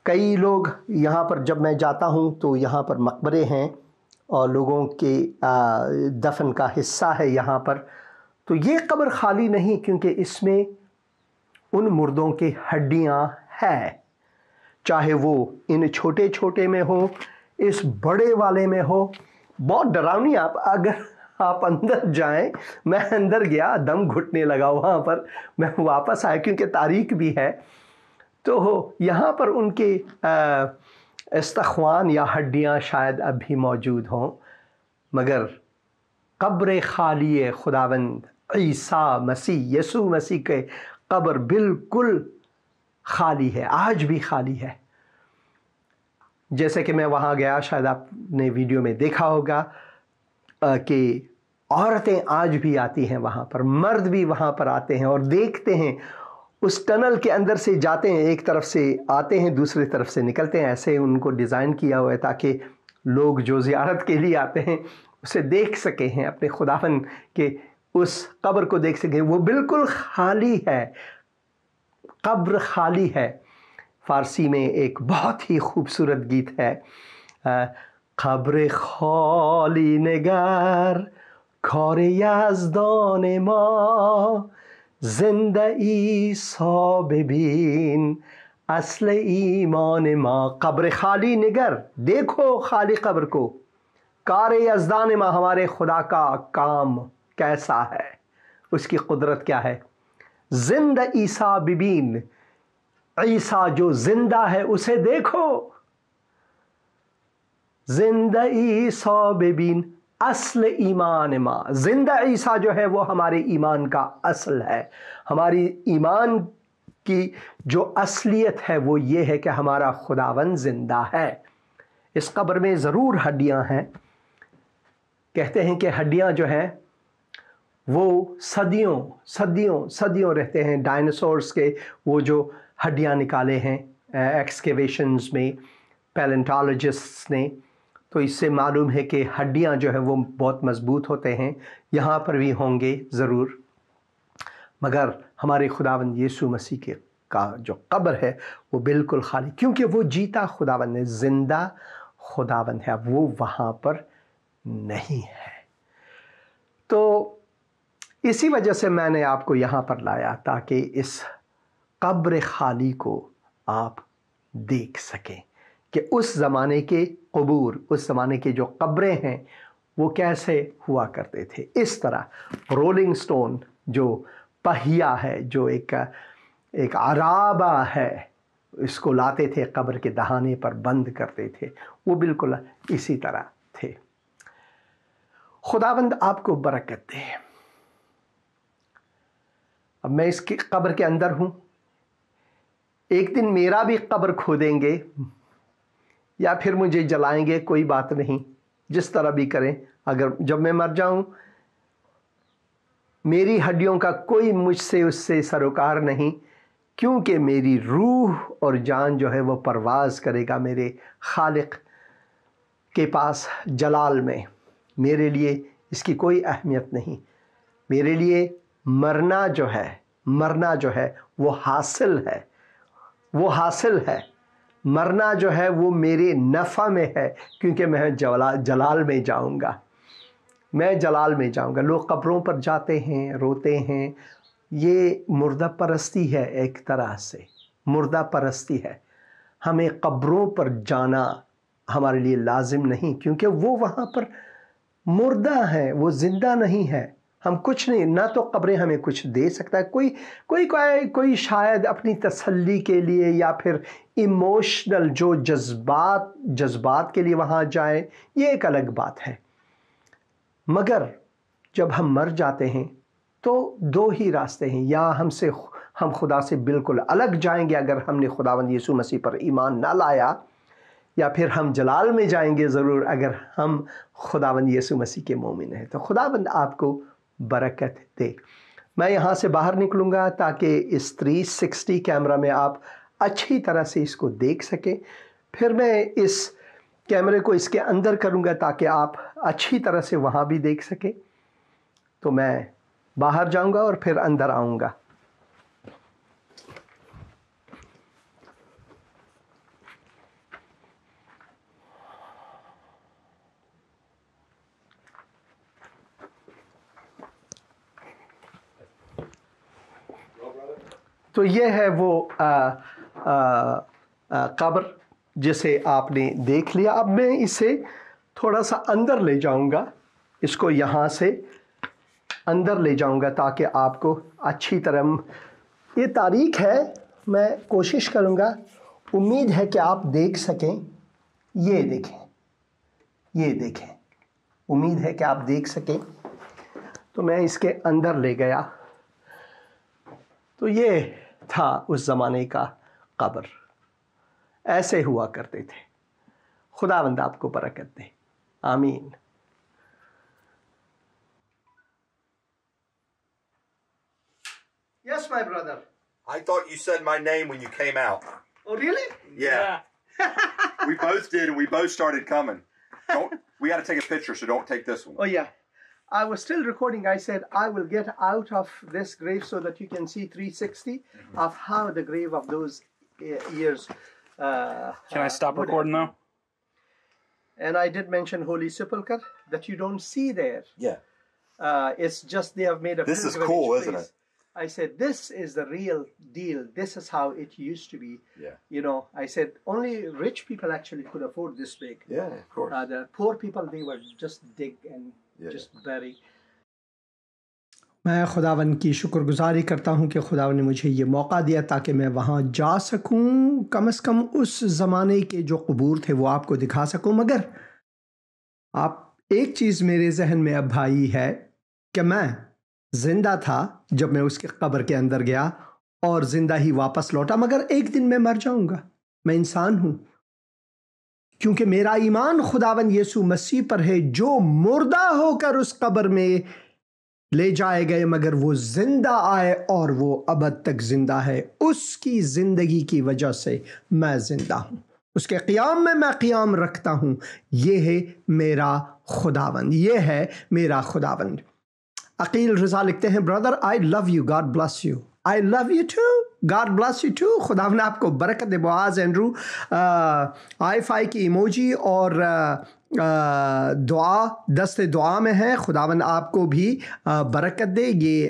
کئی لوگ یہاں پر جب میں جاتا ہوں تو یہاں پر مقبرے ہیں اور لوگوں کے دفن کا حصہ ہے یہاں پر. تو یہ قبر خالی نہیں کیونکہ اس میں ان مردوں کے ہڈیاں ہیں چاہے وہ ان چھوٹے چھوٹے میں ہو اس بڑے والے میں ہو. بہت ڈراؤنی اگر آپ اندر جائیں. میں اندر گیا دم گھٹنے لگا وہاں پر. میں واپس آیا کیونکہ تاریک بھی ہے. تو یہاں پر ان کے استخوان یا ہڈیاں شاید اب بھی موجود ہوں مگر قبر خالی خداوند عیسیٰ مسیح یسوع مسیح کے قبر بالکل خالی ہے. آج بھی خالی ہے. جیسے کہ میں وہاں گیا شاید آپ نے ویڈیو میں دیکھا ہوگا کہ عورتیں آج بھی آتی ہیں وہاں پر, مرد بھی وہاں پر آتے ہیں اور دیکھتے ہیں. اس ٹنل کے اندر سے جاتے ہیں, ایک طرف سے آتے ہیں دوسری طرف سے نکلتے ہیں. ایسے ان کو ڈیزائن کیا ہوا ہے تاکہ لوگ جو زیارت کے لیے آتے ہیں اسے دیکھ سکیں ہیں, اپنے خداوند کے اس قبر کو دیکھ سکیں. وہ بالکل خالی ہے, قبر خالی ہے. فارسی میں ایک بہت ہی خوبصورت گیت ہے, قبر خالی نگر کار یزدان ما, زنده عیسی ببین اصل ایمان ما. قبر خالی نگر, دیکھو خالی قبر کو, کار یزدان ما, ہمارے خدا کا کام کیسا ہے, اس کی قدرت کیا ہے. زندہ عیسی ببین, عیسیٰ جو زندہ ہے اسے دیکھو. زندہ عیسیٰ ببین اصل ایمان ما, زندہ عیسیٰ جو ہے وہ ہمارے ایمان کا اصل ہے. ہماری ایمان کی جو اصلیت ہے وہ یہ ہے کہ ہمارا خداوند زندہ ہے. اس قبر میں ضرور ہڈیاں ہیں. کہتے ہیں کہ ہڈیاں جو ہیں وہ صدیوں صدیوں صدیوں رہتے ہیں. ڈائناسورس کے وہ جو ہڈیاں نکالے ہیں ایکسکیویشنز میں پیلنٹالوجسٹس نے, تو اس سے معلوم ہے کہ ہڈیاں جو ہیں وہ بہت مضبوط ہوتے ہیں. یہاں پر بھی ہوں گے ضرور, مگر ہمارے خداوند یسوع مسیح کا جو قبر ہے وہ بالکل خالی, کیونکہ وہ جیتا خداوند ہے, زندہ خداوند ہے, وہ وہاں پر نہیں ہے. تو اسی وجہ سے میں نے آپ کو یہاں پر لایا تاکہ اس قبر خالی کو آپ دیکھ سکیں کہ اس زمانے کے قبور, اس زمانے کے جو قبریں ہیں وہ کیسے ہوا کرتے تھے. اس طرح رولنگ سٹون جو پہیا ہے, جو ایک عرابہ ہے, اس کو لاتے تھے قبر کے دہانے پر بند کرتے تھے, وہ بالکل اسی طرح تھے. خداوند آپ کو برکت دے. اب میں اس کی قبر کے اندر ہوں, ایک دن میرا بھی قبر کھودیں گے یا پھر مجھے جلائیں گے, کوئی بات نہیں, جس طرح بھی کریں. اگر جب میں مر جاؤں, میری ہڈیوں کا کوئی مجھ سے اس سے سروکار نہیں, کیونکہ میری روح اور جان جو ہے وہ پرواز کرے گا میرے خالق کے پاس جلال میں. میرے لیے اس کی کوئی اہمیت نہیں. میرے لیے مرنا جو ہے وہ حاصل ہے, وہ حاصل ہے. مرنا جو ہے وہ میرے نفع میں ہے, کیونکہ میں جلال میں جاؤں گا. میں جلال میں جاؤں گا. لوگ قبروں پر جاتے ہیں, روتے ہیں, یہ مردہ پرستی ہے, ایک طرح سے مردہ پرستی ہے. ہمیں قبروں پر جانا ہمارے لیے لازم نہیں, کیونکہ وہ وہاں پر مردہ ہیں, وہ زندہ نہیں ہے. ہم کچھ نہیں, نہ تو قبریں ہمیں کچھ دے سکتا ہے. کوئی شاید اپنی تسلی کے لیے یا پھر ایموشنل جو جذبات کے لیے وہاں جائے, یہ ایک الگ بات ہے. مگر جب ہم مر جاتے ہیں تو دو ہی راستے ہیں, یا ہم خدا سے بالکل الگ جائیں گے اگر ہم نے خداوند یسوع مسیح پر ایمان نہ لایا, یا پھر ہم جلال میں جائیں گے ضرور اگر ہم خداوند یسوع مسیح کے مومن ہیں. تو خداوند آپ کو برکت دے. میں یہاں سے باہر نکلوں گا تاکہ اس 360 کیمرہ میں آپ اچھی طرح سے اس کو دیکھ سکیں. پھر میں اس کیمرے کو اس کے اندر کروں گا تاکہ آپ اچھی طرح سے وہاں بھی دیکھ سکیں. تو میں باہر جاؤں گا اور پھر اندر آؤں گا. تو یہ ہے وہ قبر جسے آپ نے دیکھ لیا. اب میں اسے تھوڑا سا اندر لے جاؤں گا, اس کو یہاں سے اندر لے جاؤں گا تاکہ آپ کو اچھی طرح, یہ تاریخ ہے, میں کوشش کروں گا, امید ہے کہ آپ دیکھ سکیں. یہ دیکھیں, امید ہے کہ آپ دیکھ سکیں. تو میں اس کے اندر لے گیا. تو یہ تھا اس زمانے کا قبر, ایسے ہوا کرتے تھے. خداوند آپ کو برکت دے. آمین. Yes, my brother. I thought you said my name when you came out. Oh, really? Yeah. We both did, and we both started coming. We got to take a picture, so don't take this one. Oh, yeah. I was still recording. I said, I will get out of this grave so that you can see 360 of how the grave of those years. Can I stop recording now? And I did mention Holy Sepulchre that you don't see there. Yeah. It's just they have made a. This is cool, place. isn't it? I said, this is the real deal. This is how it used to be. Yeah. You know, I said, only rich people actually could afford this big. Yeah, of course. The poor people, they were just dig and just bury. میں خداوند کی شکر گزاری کرتا ہوں کہ خداوند نے مجھے یہ موقع دیا تاکہ میں وہاں جا سکوں، کم از کم اس زمانے کے جو قبور تھے وہ آپ کو دکھا سکوں. مگر آپ ایک چیز میرے ذہن میں اب بھائی ہے کہ میں زندہ تھا جب میں اس کے قبر کے اندر گیا اور زندہ ہی واپس لوٹا، مگر ایک دن میں مر جاؤں گا. میں انسان ہوں، کیونکہ میرا ایمان خداوند یسوع مسیح پر ہے جو مردہ ہو کر اس قبر میں لے جائے گئے مگر وہ زندہ آئے اور وہ ابد تک زندہ ہے. اس کی زندگی کی وجہ سے میں زندہ ہوں، اس کے قیام میں قیام رکھتا ہوں. یہ ہے میرا خداوند، یہ ہے میرا خداوند. عقیل رضا لکھتے ہیں، brother I love you, God bless you. I love you too, God bless you too. خداوند آپ کو برکت دے. معاذ اینڈرو آئی فائی کی ایموجی اور دعا دست دعا میں ہے. خداوند آپ کو بھی برکت دے. یہ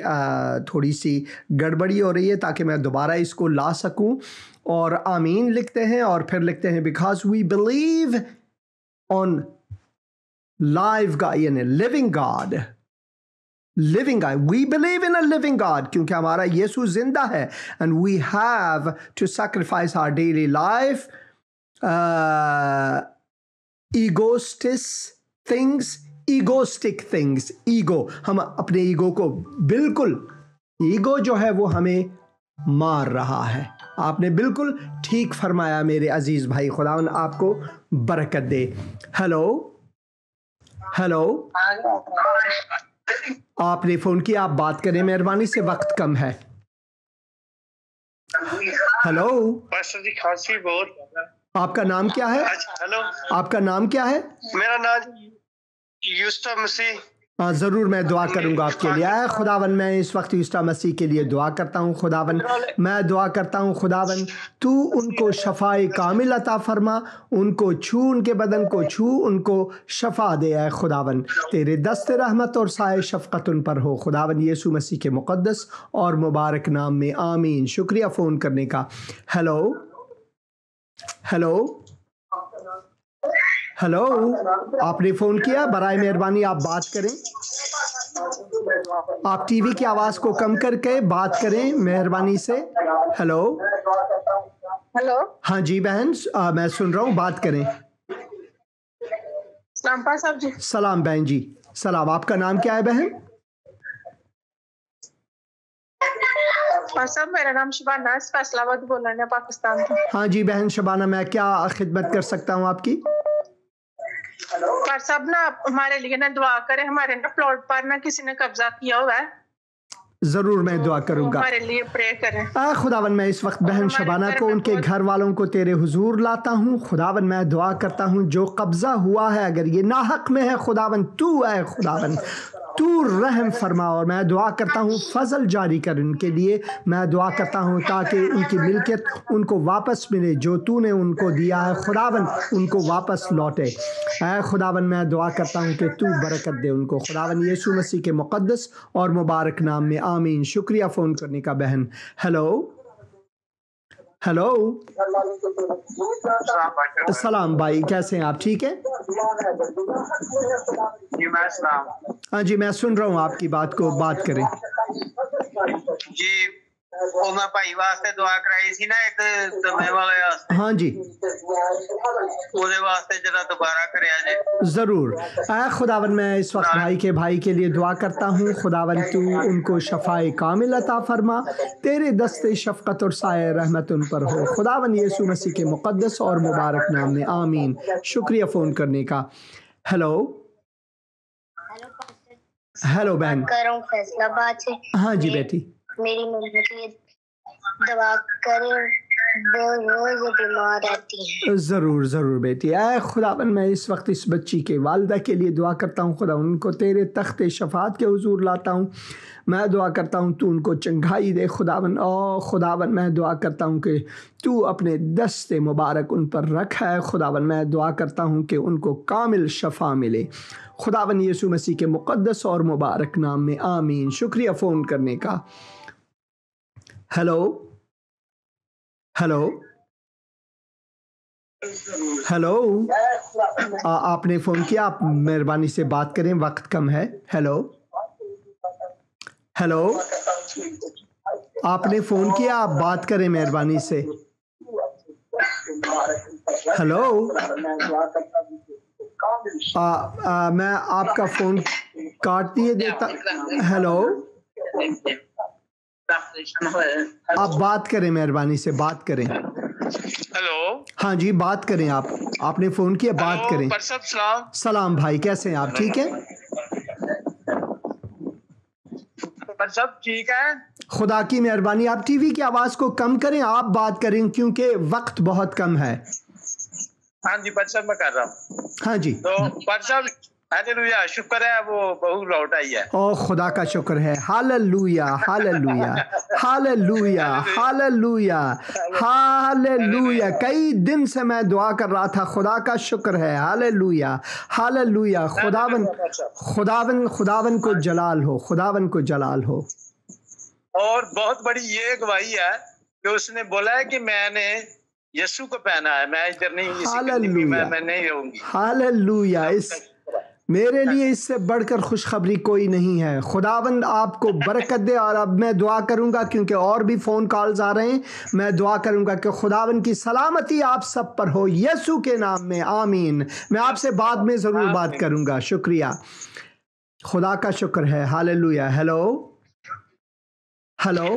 تھوڑی سی گڑبڑی ہو رہی ہے تاکہ میں دوبارہ اس کو لا سکوں. اور آمین لکھتے ہیں اور پھر لکھتے ہیں because we believe on live God, یعنی living God. living God. We believe in a living God کیونکہ ہمارا یسوع زندہ ہے. And we have to sacrifice our daily life, egoistic things. ego، ہم اپنے ایگو کو بالکل، ایگو جو ہے وہ ہمیں مار رہا ہے. آپ نے بالکل ٹھیک فرمایا میرے عزیز بھائی. خداوند آپ کو برکت دے. ہیلو ہیلو، آپ نے فون کیا، آپ بات کریں مہربانی سے، وقت کم ہے. ہیلو، آپ کا نام کیا ہے؟ آپ کا نام کیا ہے؟ میرا نام یوسف مسیح. ہاں ضرور، میں دعا کروں گا آپ کے لیے. اے خداوند میں اس وقت یوسف مسیح کے لیے دعا کرتا ہوں. خداوند میں دعا کرتا ہوں خداوند تو ان کو شفائے کامل عطا فرما، ان کو چھو، ان کے بدن کو چھو، ان کو شفا دے. اے خداوند تیرے دست رحمت اور سائے شفقت ان پر ہو. خداوند یسوع مسیح کے مقدس اور مبارک نام میں آمین. شکریہ فون کرنے کا. ہیلو ہیلو ہیلو، آپ نے فون کیا، برائے مہربانی آپ بات کریں. آپ ٹی وی کی آواز کو کم کر کے بات کریں مہربانی سے. ہیلو ہیلو، ہاں جی بہن، میں سن رہا ہوں، بات کریں. سلام بہن جی، سلام. آپ کا نام کیا ہے بہن؟ میرا نام شبانہ ہے، فیصلہ آباد بول رہے ہیں پاکستان سے. ہاں جی بہن شبانہ، میں کیا خدمت کر سکتا ہوں آپ کی؟ پر سب نا ہمارے لیے نا دعا کریں، ہمارے نا پلاٹ پر نا کسی نے قبضہ کیا ہوا ہے. ضرور میں دعا کروں گا. ہمارے لیے پرے کریں. خداوند میں اس وقت بہن شبانہ کو، ان کے گھر والوں کو تیرے حضور لاتا ہوں. خداوند میں دعا کرتا ہوں جو قبضہ ہوا ہے اگر یہ ناحق میں ہے، خداوند تو اے خداوند تو رحم فرما. اور میں دعا کرتا ہوں فضل جاری کر ان کے لیے. میں دعا کرتا ہوں تاکہ ان کی ملکیت ان کو واپس ملے جو تو نے ان کو دیا ہے. خداوند ان کو واپس لوٹے. اے خداوند میں دعا کرتا ہوں کہ تو برکت دے ان کو. خداوند یسوع مسیح کے مقدس اور مبارک نام میں آمین. شکریہ فون کرنے کا بہن. ہیلو ہیلو، السلام بھائی، کیسے ہیں آپ؟ ٹھیک ہے ہاں جی، میں سن رہا ہوں آپ کی بات کو، بات کریں. جی وہ میں بھائی واسطے دعا کرائی سی نا ایک دمے والے واسطے. ہاں جی، وہ واسطے ذرا دوبارہ کریا جائے. ضرور. اے خداوند میں اس وقت بھائی کے لیے دعا کرتا ہوں. خداوند تو ان کو شفائے کامل عطا فرما. تیرے دست شفقت اور سایہ رحمت ان پر ہو. خداوند یسوع مسیح کے مقدس اور مبارک نام میں آمین. شکریہ فون کرنے کا. ہیلو ہیلو بہن. فیصلہ آباد سے. ہاں جی بیٹی. میری مما کی دعا کریں، وہ روز بیمار رہتی ہیں. ضرور ضرور بیٹی. اے خداوند میں اس وقت اس بچی کے والدہ کے لیے دعا کرتا ہوں خداوند، ان کو تیرے تخت شفاعت کے حضور لاتا ہوں. میں دعا کرتا ہوں تو ان کو چنگائی دے خداوند. او خداوند میں دعا کرتا ہوں کہ تو اپنے دست مبارک ان پر رکھ ہے خداوند. میں دعا کرتا ہوں کہ ان کو کامل شفا ملے خداوند یسوع مسیح کے مقدس اور مبارک نام میں، آمین. شکریہ فون کرنے کا. ہیلو ہیلو ہیلو، آپ نے فون کیا، آپ مہربانی سے بات کریں، وقت کم ہے. ہیلو ہیلو، آپ نے فون کیا، آپ بات کریں مہربانی سے. ہیلو، میں آپ کا فون کاٹ دیے دیتا. ہیلو، آپ بات کریں مہربانی سے، بات کریں. ہیلو، ہاں جی بات کریں. آپ نے فون کیا، بات کریں. سلام بھائی، کیسے ہیں آپ؟ ٹھیک ہے سب ٹھیک ہے، خدا کی مہربانی. آپ ٹی وی کی آواز کو کم کریں، آپ بات کریں کیونکہ وقت بہت کم ہے. ہاں جی پر صاحب میں کر رہا ہوں. ہاں جی تو پر صاحب ہاللویا، شکر ہے وہ بہو لوٹ آئی ہے. او خدا کا شکر ہے. Hallelujah hallelujah hallelujah hallelujah hallelujah. کئی دن سے میں دعا کر رہا تھا. خدا کا شکر ہے. Hallelujah hallelujah. خداون کو جلال ہو، خداون کو جلال ہو. اور بہت بڑی یہ گواہی ہے کہ اس نے بولا ہے کہ میں نے یسوع کو پہنا ہے، میں ادھر نہیں، میں نہیں رہوں گی. ہاللویا. میرے لیے اس سے بڑھ کر خوشخبری کوئی نہیں ہے. خداوند آپ کو برکت دے. اور اب میں دعا کروں گا کیونکہ اور بھی فون کالز آ رہے ہیں. میں دعا کروں گا کہ خداوند کی سلامتی آپ سب پر ہو یسوع کے نام میں، آمین. میں آپ سے بعد میں ضرور بات کروں گا. شکریہ، خدا کا شکر ہے. ہاللویا. ہیلو ہیلو،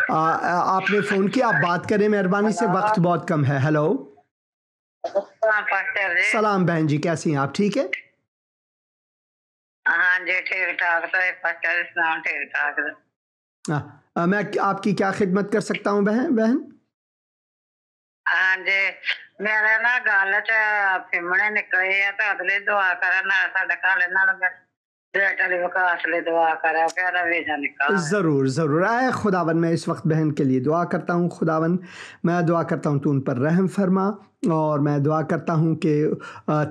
آپ نے فون کیا، آپ بات کریں مہربانی سے، وقت بہت کم ہے. ہیلو، سلام بہن جی، کیسی ہیں آپ؟ ٹھیک ہے. ہاں جی ٹھیک ٹھاک. ٹھیک ٹھاک. میں آپ کی کیا خدمت کر سکتا ہوں بہن؟ ہاں جی میرے نا گل چ پھمنے نکلے ہے تو اگلے دعا کرنا ساڈے گھر نال ضرور ضرور. اے خداوند میں اس وقت بہن کے لیے دعا کرتا ہوں. خداوند میں دعا کرتا ہوں تو ان پر رحم فرما، اور میں دعا کرتا ہوں کہ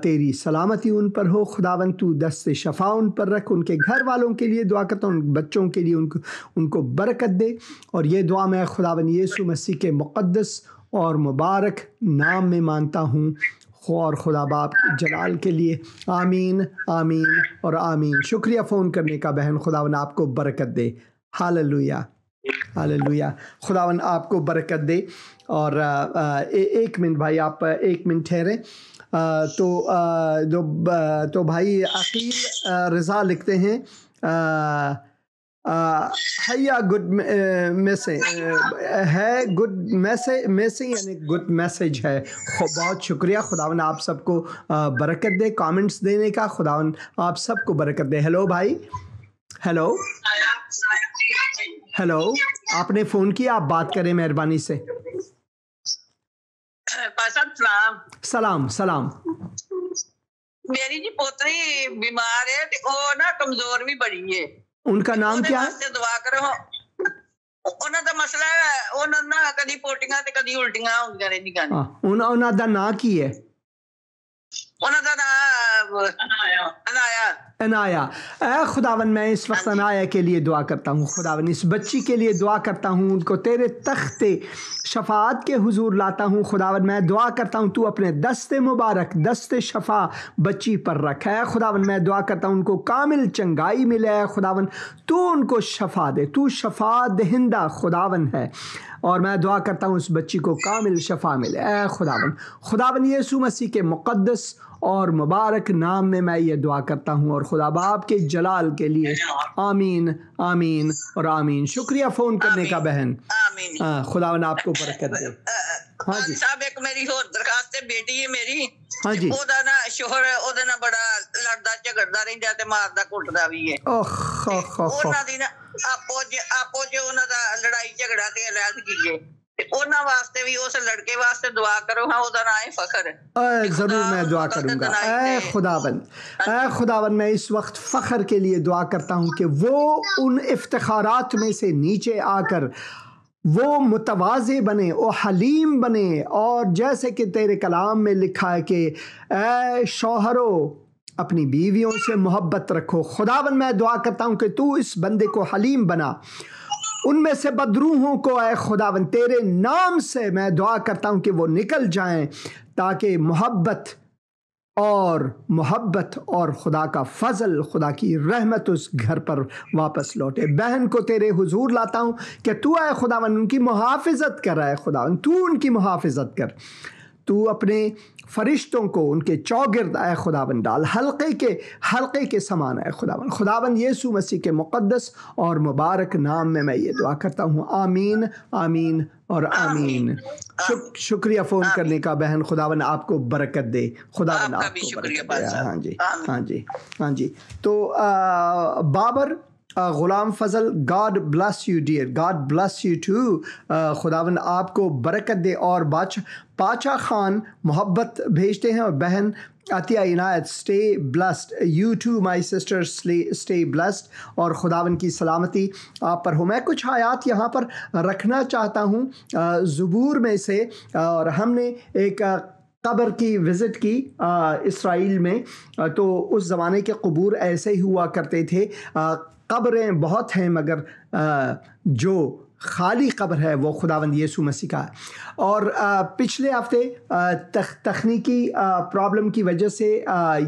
تیری سلامتی ان پر ہو. خداوند تو دست شفا ان پر رکھ. ان کے گھر والوں کے لیے دعا کرتا ہوں، بچوں کے لیے ان کو برکت دے. اور یہ دعا میں خداوند یسوع مسیح کے مقدس اور مبارک نام میں مانتا ہوں، اور خدا باپ جلال کے لیے، آمین آمین اور آمین. شکریہ فون کرنے کا بہن. خداوند آپ کو برکت دے. Hallelujah hallelujah. خداوند آپ کو برکت دے. اور ایک منٹ بھائی، آپ ایک منٹ ٹھہریں. تو بھائی عقیل رضا لکھتے ہیں گڈ ہے، گڈ میسج یعنی گڈ میسج ہے. بہت شکریہ. خداوند آپ سب کو برکت دے کامنٹس دینے کا. خداوند آپ سب کو برکت دے. ہیلو بھائی، ہیلو ہیلو، آپ نے فون کیا، آپ بات کریں مہربانی سے. سلام سلام. میری جی پوتری بیمار ہے، وہ نا کمزور بھی بڑی ہے. ان کا نام کیا ہے؟ دعا کرو. انہاں دا مسئلہ ہے، انہاں نا کدی پوٹیاں تے کدی الٹیاں ہوندیاں رہندیاں نے. انہاں دا نام کی ہے؟ انہاں دا نام انایا. انایا. اے خداوند میں اس وقت انایا کے لیے دعا کرتا ہوں. خداوند اس بچی کے لیے دعا کرتا ہوں، ان کو تیرے تخت شفاعت کے حضور لاتا ہوں. خداوند میں دعا کرتا ہوں تو اپنے دست مبارک، دست شفا بچی پر رکھ. اے خداوند میں دعا کرتا ہوں ان کو کامل چنگائی ملے. اے خداوند تو ان کو شفا دے. تو شفا دہندہ خداوند ہے، اور میں دعا کرتا ہوں اس بچی کو کامل شفا ملے. اے خداوند یسوع مسیح کے مقدس اور مبارک نام میں یہ دعا کرتا ہوں، اور خدا باپ کے جلال کے لیے، آمین آمین اور آمین. شکریہ فون کرنے کا بہن. خداوند آپ کو برکت دے. ਹਾਂਜੀ ਸਾਹਿਬ ਇੱਕ ਮੇਰੀ ਹੋਰ ਦਰਖਾਸਤ ਹੈ, ਬੇਟੀ ਹੈ ਮੇਰੀ, ਹਾਂਜੀ, ਉਹਦਾ ਨਾ ਸ਼ੋਹਰ ਉਹਦੇ ਨਾਲ ਬੜਾ ਲੜਦਾ ਝਗੜਦਾ ਰਹਿੰਦਾ ਤੇ ਮਾਰਦਾ ਕੁੱਟਦਾ ਵੀ ਹੈ। ਉਹਨਾਂ ਦੀ ਨਾ ਆਪੋ ਚ ਉਹਨਾਂ ਦਾ ਲੜਾਈ ਝਗੜਾ ਤੇ ਅਲੱਗ ਉਹਨਾਂ ਵਾਸਤੇ ਵੀ ਉਸ ਲੜਕੇ ਵਾਸਤੇ ਦੁਆ کرو. ہاں ਉਹਦਾ ਨਾਮ ہے فخر. ضرور میں دعا کروں گا. اے خداوند میں اس وقت فخر کے لیے دعا کرتا ہوں کہ وہ ان افتخارات میں سے نیچے آ کر وہ متواضع بنے، وہ حلیم بنے، اور جیسے کہ تیرے کلام میں لکھا ہے کہ اے شوہرو اپنی بیویوں سے محبت رکھو. خداوند میں دعا کرتا ہوں کہ تو اس بندے کو حلیم بنا. ان میں سے بدروحوں کو اے خداوند تیرے نام سے میں دعا کرتا ہوں کہ وہ نکل جائیں، تاکہ محبت اور خدا کا فضل، خدا کی رحمت اس گھر پر واپس لوٹے. بہن کو تیرے حضور لاتا ہوں کہ تو اے خداوند ان کی محافظت کر. اے خداوند تو ان کی محافظت کر. تو اپنے فرشتوں کو ان کے چوگرد اے خداوند ڈال، حلقے کے سامان اے خداوند. خداوند یسوع مسیح کے مقدس اور مبارک نام میں یہ دعا کرتا ہوں. آمین آمین اور آمین. شکریہ فون کرنے کا بہن. خداوند آپ کو برکت دے. خداوند آپ کو برکت دے. ہاں جی. تو بابر غلام فضل، God bless you dear, God bless you too. خداوند آپ کو برکت دے. اور پاچا خان محبت بھیجتے ہیں، اور بہن عطیہ عنایت stay blessed. You too my sister stay blessed. اور خداوند کی سلامتی آپ پر ہو. میں کچھ آیات یہاں پر رکھنا چاہتا ہوں زبور میں سے. اور ہم نے ایک قبر کی وزٹ کی اسرائیل میں، تو اس زمانے کے قبور ایسے ہی ہوا کرتے تھے. قبریں بہت ہیں مگر جو خالی قبر ہے وہ خداوند یسوع مسیح کا ہے. اور پچھلے ہفتے تکنیکی پرابلم کی وجہ سے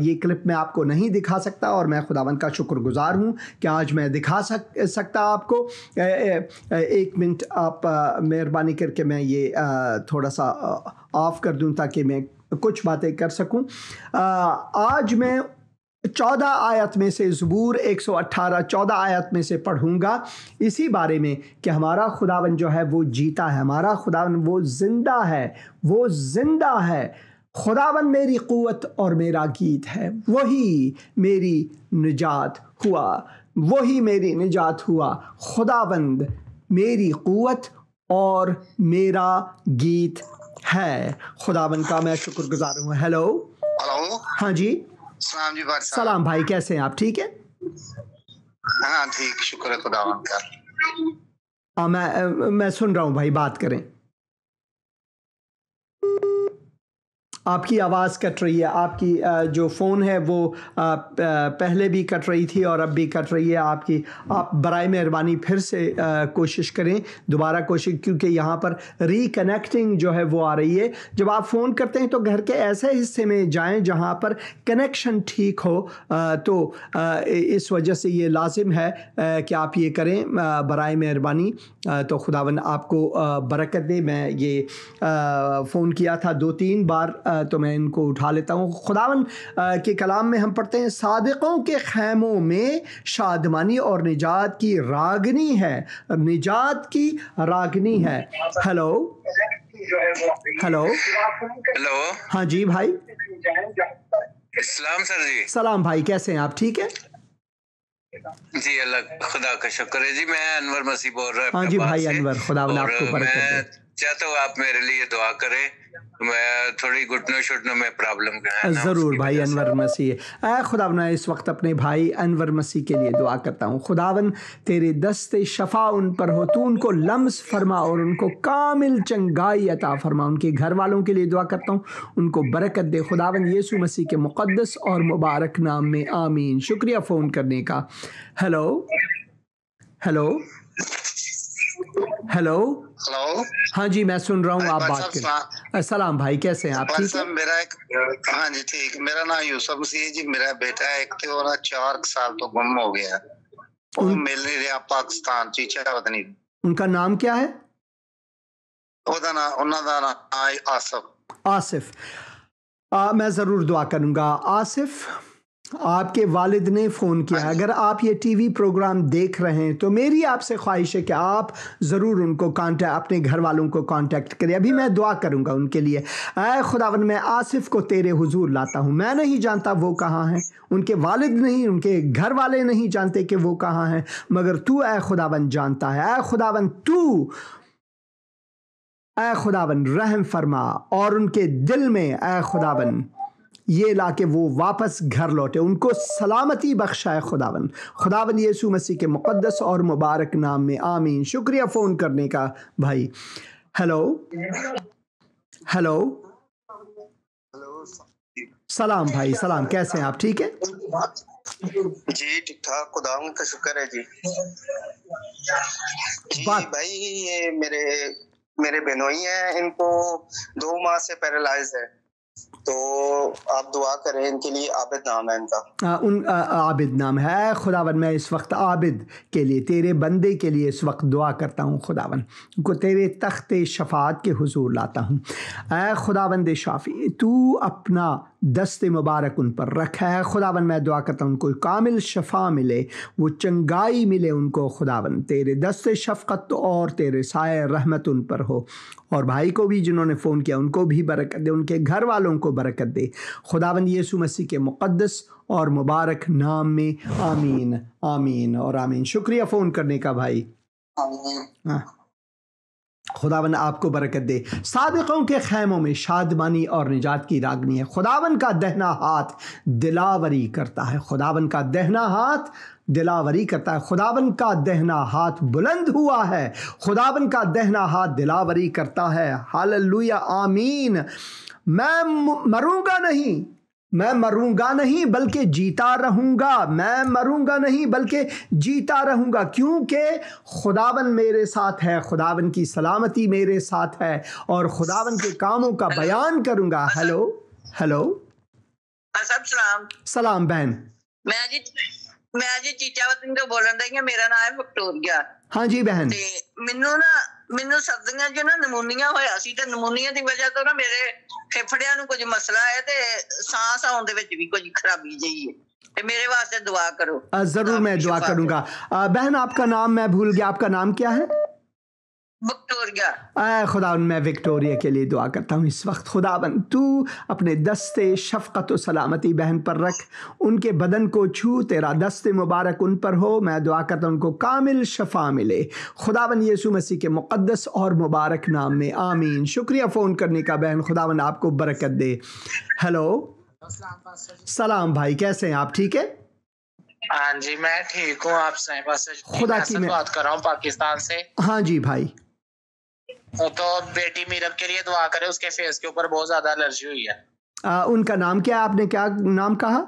یہ کلپ میں آپ کو نہیں دکھا سکتا، اور میں خداوند کا شکر گزار ہوں کہ آج میں دکھا سکتا آپ کو. 1 منٹ آپ مہربانی کر کے میں یہ تھوڑا سا آف کر دوں تاکہ میں کچھ باتیں کر سکوں. آج میں 14 آیت میں سے زبور 118 14 آیت میں سے پڑھوں گا اسی بارے میں کہ ہمارا خداوند جو ہے وہ جیتا ہے. ہمارا خداوند وہ زندہ ہے. خداوند میری قوت اور میرا گیت ہے، وہی میری نجات ہوا. خداوند میری قوت اور میرا گیت ہے. خداوند کا میں شکر گزار ہوں. ہیلو. ہاں جی. سلام جی. سلام بھائی، کیسے ہیں آپ؟ ٹھیک ہے. ہاں ٹھیک، شکر ہے خداوند کا. میں سن رہا ہوں بھائی، بات کریں. آپ کی آواز کٹ رہی ہے. آپ کی جو فون ہے وہ پہلے بھی کٹ رہی تھی اور اب بھی کٹ رہی ہے آپ کی. آپ برائے مہربانی پھر سے کوشش کریں، دوبارہ کوشش، کیونکہ یہاں پر ری کنیکٹنگ جو ہے وہ آ رہی ہے. جب آپ فون کرتے ہیں تو گھر کے ایسے حصے میں جائیں جہاں پر کنیکشن ٹھیک ہو. تو اس وجہ سے یہ لازم ہے کہ آپ یہ کریں برائے مہربانی. تو خداوند آپ کو برکت دے. میں یہ فون کیا تھا 2-3 بار، تو میں ان کو اٹھا لیتا ہوں. خداوند کے کلام میں ہم پڑھتے ہیں صادقوں کے خیموں میں شادمانی اور نجات کی راگنی ہے. ہیلو. ہاں جی بھائی. سلام سر جی. سلام بھائی، کیسے ہیں آپ؟ ٹھیک ہے جی، اللہ خدا کا شکر ہے جی. میں انور مسیح بول رہا ہوں. ہاں جی بھائی انور، خداوند آپ کو برکت دے. میں چاہتا ہوں آپ میرے لیے دعا کریں. میں تھوڑی گھٹنوں شٹنوں میں پرابلم ہے. ضرور بھائی انور مسیح. اے خداوند اس وقت اپنے بھائی انور مسیح کے لیے دعا کرتا ہوں. خداوند تیرے دست شفا ان پر ہو، تو ان کو لمس فرما اور ان کو کامل چنگائی عطا فرما. ان کے گھر والوں کے لیے دعا کرتا ہوں، ان کو برکت دے. خداوند یسوع مسیح کے مقدس اور مبارک نام میں آمین. شکریہ فون کرنے کا. ہیلو. ہاں جی میں سن رہا ہوں، آپ بات کریں. سلام بھائی، کیسے ہیں آپ؟ ٹھیک ہے. ہاں جی ٹھیک. میرا نام یوسف مسیح جی. میرا بیٹا ایک تھے اور 4 سال تو گم ہو گیا. وہ مل نہیں رہا پاکستان چیچا وطنی. ان کا نام کیا ہے؟ انہوں کا نام آصف. میں ضرور دعا کروں گا. آصف آپ کے والد نے فون کیا. اگر آپ یہ ٹی وی پروگرام دیکھ رہے ہیں تو میری آپ سے خواہش ہے کہ آپ ضرور ان کو اپنے گھر والوں کو کانٹیکٹ کریں. ابھی میں دعا کروں گا ان کے لیے. اے خداوند میں آصف کو تیرے حضور لاتا ہوں. میں نہیں جانتا وہ کہاں ہیں, ان کے والد نہیں, ان کے گھر والے نہیں جانتے کہ وہ کہاں ہیں, مگر تو اے خداوند جانتا ہے. اے خداوند اے خداوند رحم فرما اور ان کے دل میں اے خداوند یہ لا کے وہ واپس گھر لوٹے, ان کو سلامتی بخشائے خداوند. خداوند یسوع مسیح کے مقدس اور مبارک نام میں آمین. شکریہ فون کرنے کا بھائی. ہیلو سلام بھائی, سلام, کیسے ہیں آپ؟ ٹھیک ہے جی, ٹھیک ٹھاک, خدا کا شکر ہے. جی بھائی یہ میرے بہنوئی ہیں, ان کو 2 ماہ سے پیرالائز ہے, تو آپ دعا کریں ان کے لیے. عابد نام ہے ان کا. عابد نام ہے. خداوند میں اس وقت عابد کے لیے, تیرے بندے کے لیے اس وقت دعا کرتا ہوں. خداوند ان کو تیرے تخت شفاعت کے حضور لاتا ہوں. اے خداوند شافی, تو اپنا دست مبارک ان پر رکھا ہے. خداوند میں دعا کرتا ہوں ان کو کامل شفا ملے, وہ چنگائی ملے ان کو. خداوند تیرے دست شفقت اور تیرے سائے رحمت ان پر ہو. اور بھائی کو بھی جنہوں نے فون کیا ان کو بھی برکت دے, ان کے گھر والوں کو برکت دے. خداوند یسوع مسیح کے مقدس اور مبارک نام میں آمین, آمین اور آمین. شکریہ فون کرنے کا بھائی. خداوند آپ کو برکت دے. صادقوں کے خیموں میں شادمانی اور نجات کی راگنی ہے. خداوند کا دہنا ہاتھ دلاوری کرتا ہے. خداوند کا دہنا ہاتھ دلاوری کرتا ہے. خداوند کا دہنا ہاتھ بلند ہوا ہے. خداوند کا دہنا ہاتھ دلاوری کرتا ہے. ہاللویا, آمین. میں مروں گا نہیں بلکہ جیتا رہوں گا. میں مروں گا نہیں بلکہ جیتا رہوں گا, کیونکہ خداوند میرے ساتھ ہے. خداوند کی سلامتی میرے ساتھ ہے اور خداوند کے کاموں کا بیان کروں گا. ہیلو سلام بہن. میں جی چیچا وطن تو بولن رہی ہوں. میرا نام ہے وکٹوریا. ہاں جی بہن. ਮੈਨੂੰ ਸਰਦੀਆਂ 'ਚ ਨਾ ਨਮੂਨੀਆ ਹੋਇਆ ਸੀ, ਤੇ ਨਮੂਨੀਆ ਦੀ ਵਜ੍ਹਾ ਤੋਂ ਨਾ ਮੇਰੇ ਫੇਫੜਿਆਂ ਨੂੰ ਕੁਝ ਮਸਲਾ ਹੈ ਤੇ ਸਾਹ ਆਉਣ ਦੇ ਵਿੱਚ ਵੀ ਕੁਝ ਖਰਾਬੀ ਜਿਹੀ ਹੈ, ਤੇ ਮੇਰੇ ਵਾਸਤੇ ਦੁਆ ਕਰੋ. ضرور میں دعا کروں گا. بہن آپ کا نام میں بھول گیا, آپ کا نام کیا ہے؟ وکٹوریا. اے خداوند میں وکٹوریا کے لیے دعا کرتا ہوں اس وقت. خداوند تو اپنے دست شفقت و سلامتی بہن پر رکھ, ان کے بدن کو چھو, تیرا دست مبارک ان پر ہو. میں دعا کرتا ہوں ان کو کامل شفا ملے. خداوند یسوع مسیح کے مقدس اور مبارک نام میں آمین. شکریہ فون کرنے کا بہن. خداوند آپ کو برکت دے. ہیلو سلام بھائی, کیسے ہیں آپ؟ ٹھیک ہے. ہاں جی میں ٹھیک ہوں. آپ سے خدا کی بات کر رہا ہوں پاکستان سے. ہاں جی بھائی. تو بیٹی میرب کے لیے دعا کرے, اس کے فیس کے اوپر بہت زیادہ الرجی ہوئی ہے. ان کا نام کیا, آپ نے کیا نام کہا؟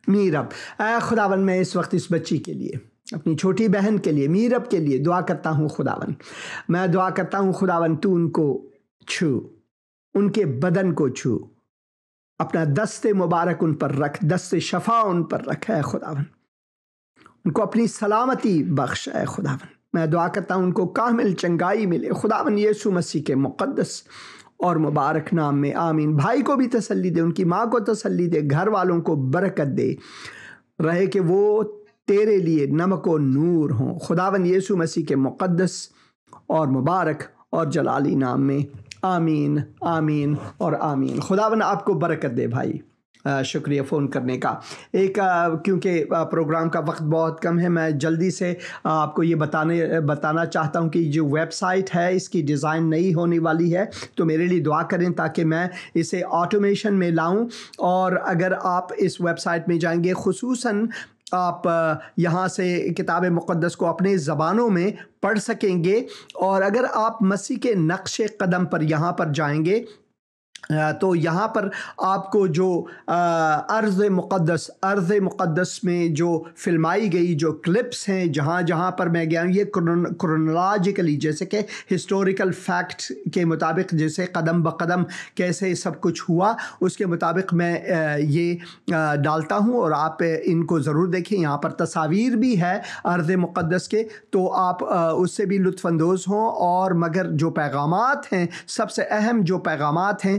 میرب. اے خداوند میں اس وقت اس بچی کے لیے, اپنی چھوٹی بہن کے لیے, میرب کے لیے دعا کرتا ہوں. خداوند میں دعا کرتا ہوں خداوند تو ان کو چھو, ان کے بدن کو چھو, اپنا دست مبارک ان پر رکھ, دست شفا ان پر رکھ. اے خداوند ان کو اپنی سلامتی بخش. اے خداوند میں دعا کرتا ہوں ان کو کامل چنگائی ملے. خداوند یسوع مسیح کے مقدس اور مبارک نام میں آمین. بھائی کو بھی تسلی دے, ان کی ماں کو تسلی دے, گھر والوں کو برکت دے رہے کہ وہ تیرے لیے نمک و نور ہوں. خداوند یسوع مسیح کے مقدس اور مبارک اور جلالی نام میں آمین, آمین اور آمین. خداوند آپ کو برکت دے بھائی. شکریہ فون کرنے کا. کیونکہ پروگرام کا وقت بہت کم ہے, میں جلدی سے آپ کو یہ بتانا چاہتا ہوں کہ جو ویب سائٹ ہے اس کی ڈیزائن نئی ہونے والی ہے, تو میرے لیے دعا کریں تاکہ میں اسے آٹومیشن میں لاؤں. اور اگر آپ اس ویب سائٹ میں جائیں گے, خصوصاً آپ یہاں سے کتاب مقدس کو اپنے زبانوں میں پڑھ سکیں گے. اور اگر آپ مسیح کے نقش قدم پر یہاں پر جائیں گے تو یہاں پر آپ کو جو ارض مقدس میں جو فلمائی گئی جو کلپس ہیں, جہاں پر میں گیا ہوں, یہ کرونالوجیکلی جیسے کہ ہسٹوریکل فیکٹ کے مطابق جیسے قدم بقدم کیسے سب کچھ ہوا, اس کے مطابق میں یہ ڈالتا ہوں. اور آپ ان کو ضرور دیکھیں. یہاں پر تصاویر بھی ہے ارض مقدس کے, تو آپ اس سے بھی لطف اندوز ہوں. اور مگر جو پیغامات ہیں, سب سے اہم جو پیغامات ہیں